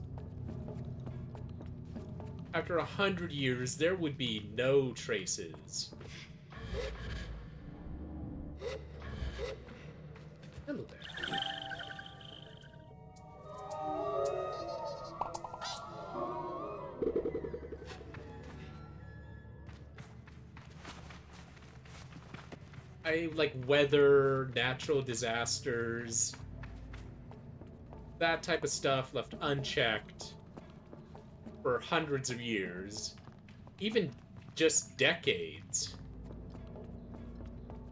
After 100 years, there would be no traces. Hello there. I like weather, natural disasters, that type of stuff left unchecked for hundreds of years, even just decades.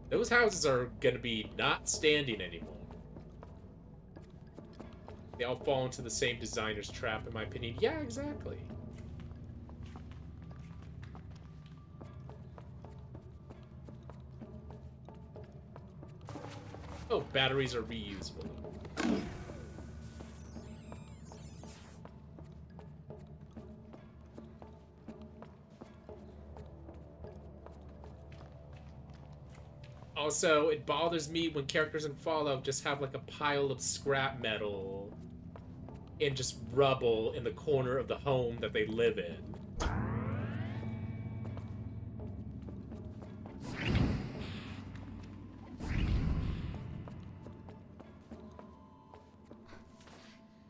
Those houses are gonna be not standing anymore. They all fall into the same designer's trap, in my opinion. Yeah, exactly. Oh, batteries are reusable. Also, it bothers me when characters in Fallout just have like a pile of scrap metal and just rubble in the corner of the home that they live in.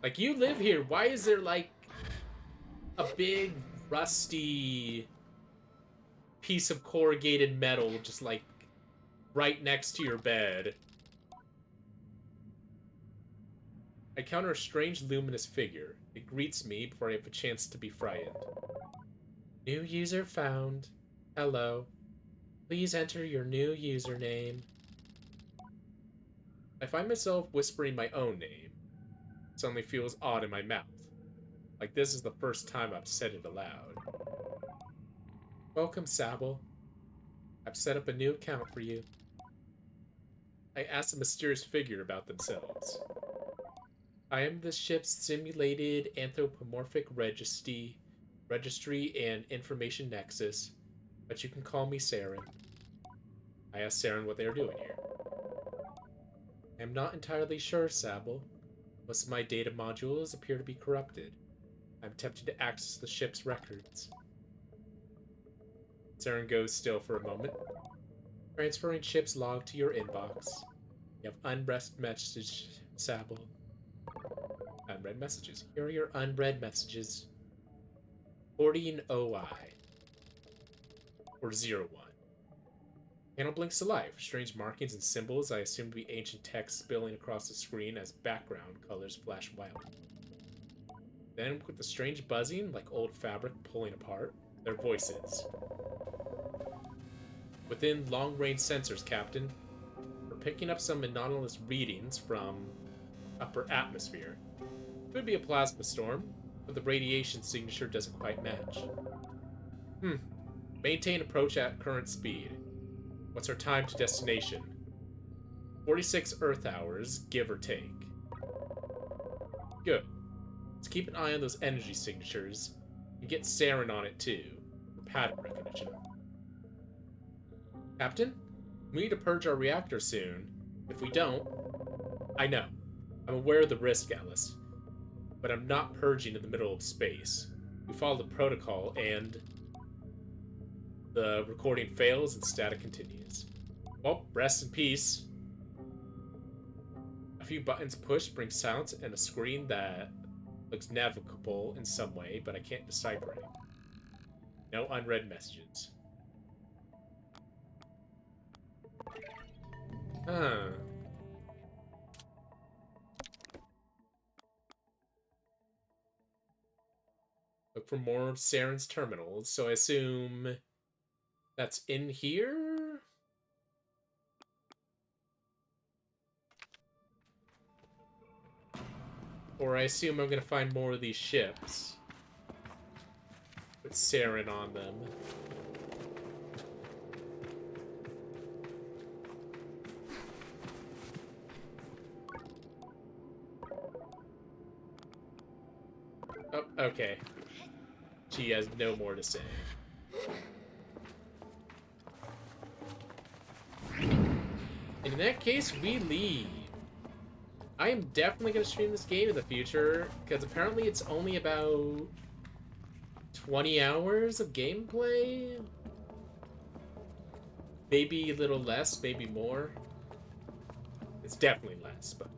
Like, you live here, why is there like a big rusty piece of corrugated metal just like right next to your bed? I encounter a strange luminous figure. It greets me before I have a chance to be frightened. New user found. Hello. Please enter your new username. I find myself whispering my own name. suddenly feels odd in my mouth. Like this is the first time I've said it aloud. Welcome, Sable. I've set up a new account for you. I asked a mysterious figure about themselves. I am the ship's simulated anthropomorphic registry and information nexus, but you can call me Saren. I asked Saren what they are doing here. I am not entirely sure, Sable. Most of my data modules appear to be corrupted. I'm tempted to access the ship's records. Saren goes still for a moment. Transferring ship's log to your inbox. You have unread messages, Sable. Unread messages. Here are your unread messages. 40 OI. Or 01. Panel blinks to life. Strange markings and symbols I assume to be ancient text spilling across the screen as background colors flash wildly. Then, with the strange buzzing, like old fabric pulling apart, their voices. Within long-range sensors, Captain. We're picking up some anomalous readings from upper atmosphere. Could be a plasma storm, but the radiation signature doesn't quite match. Maintain approach at current speed. What's our time to destination? 46 Earth hours, give or take. Good. Let's keep an eye on those energy signatures, and get Saren on it too, for pattern recognition. Captain, we need to purge our reactor soon. If we don't... I know. I'm aware of the risk, Alice. But I'm not purging in the middle of space. We follow the protocol, and... the recording fails and static continues. Well, rest in peace. A few buttons pushed bring silence and a screen that looks navigable in some way, but I can't decipher it. No unread messages. Huh. Look for more of Saren's terminals, so I assume that's in here? Or I assume I'm gonna find more of these ships with Saren on them. Oh, okay. She has no more to say. In that case, we leave. I am definitely going to stream this game in the future, because apparently it's only about 20 hours of gameplay? Maybe a little less, maybe more. It's definitely less, but...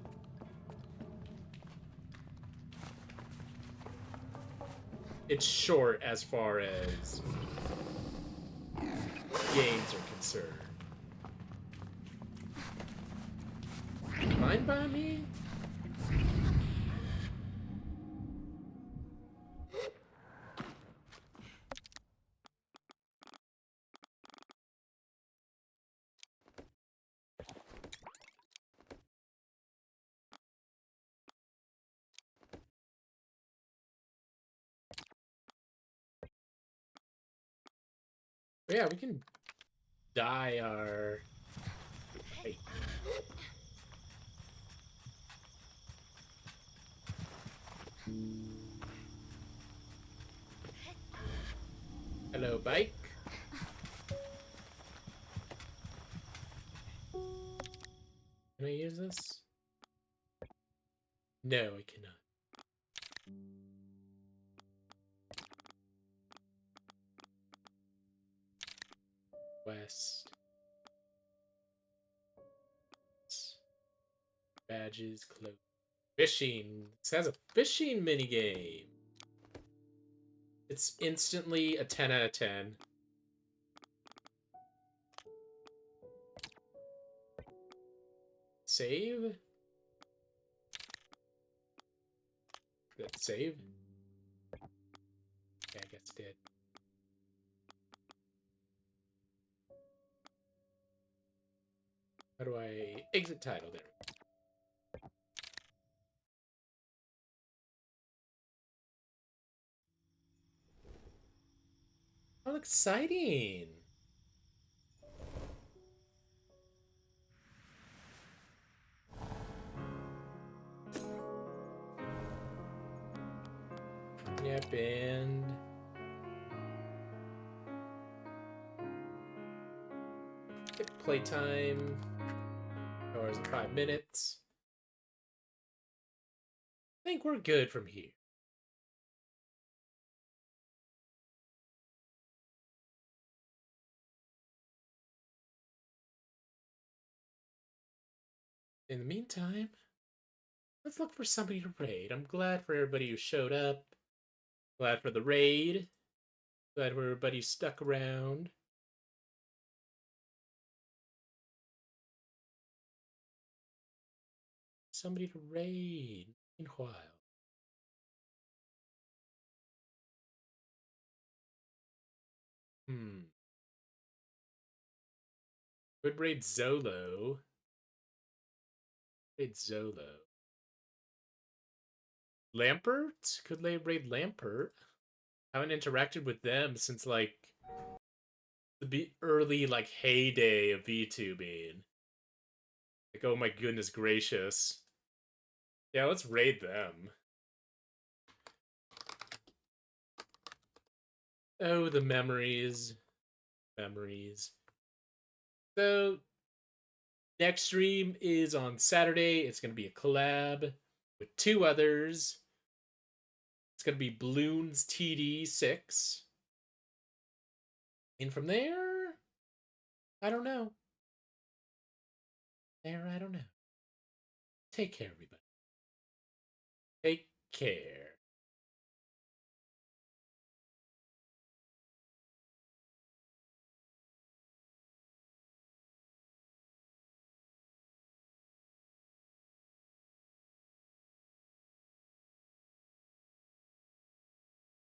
it's short as far as games are concerned. Fine by me? But yeah, we can dye our... Hey. Hello, bike. Can I use this? No, I cannot. West. Badges, clothes. Fishing. This has a fishing minigame. It's instantly a 10 out of 10. Save? Did it save? Yeah, I guess it did. How do I exit title there? How exciting! Yep, and playtime. 2 hours and 5 minutes. I think we're good from here. In the meantime, let's look for somebody to raid. I'm glad for everybody who showed up. Glad for the raid. Glad for everybody who stuck around. Somebody to raid. Meanwhile. Hmm. Could raid Zolo. Raid Zolo. Lampert? Could they raid Lampert? I haven't interacted with them since like the early like heyday of VTubing. Like, oh my goodness gracious. Yeah, let's raid them. Oh, the memories. Memories. So, next stream is on Saturday. It's going to be a collab with two others. It's going to be Balloons TD6. And from there, I don't know. I don't know. Take care, everybody. Take care.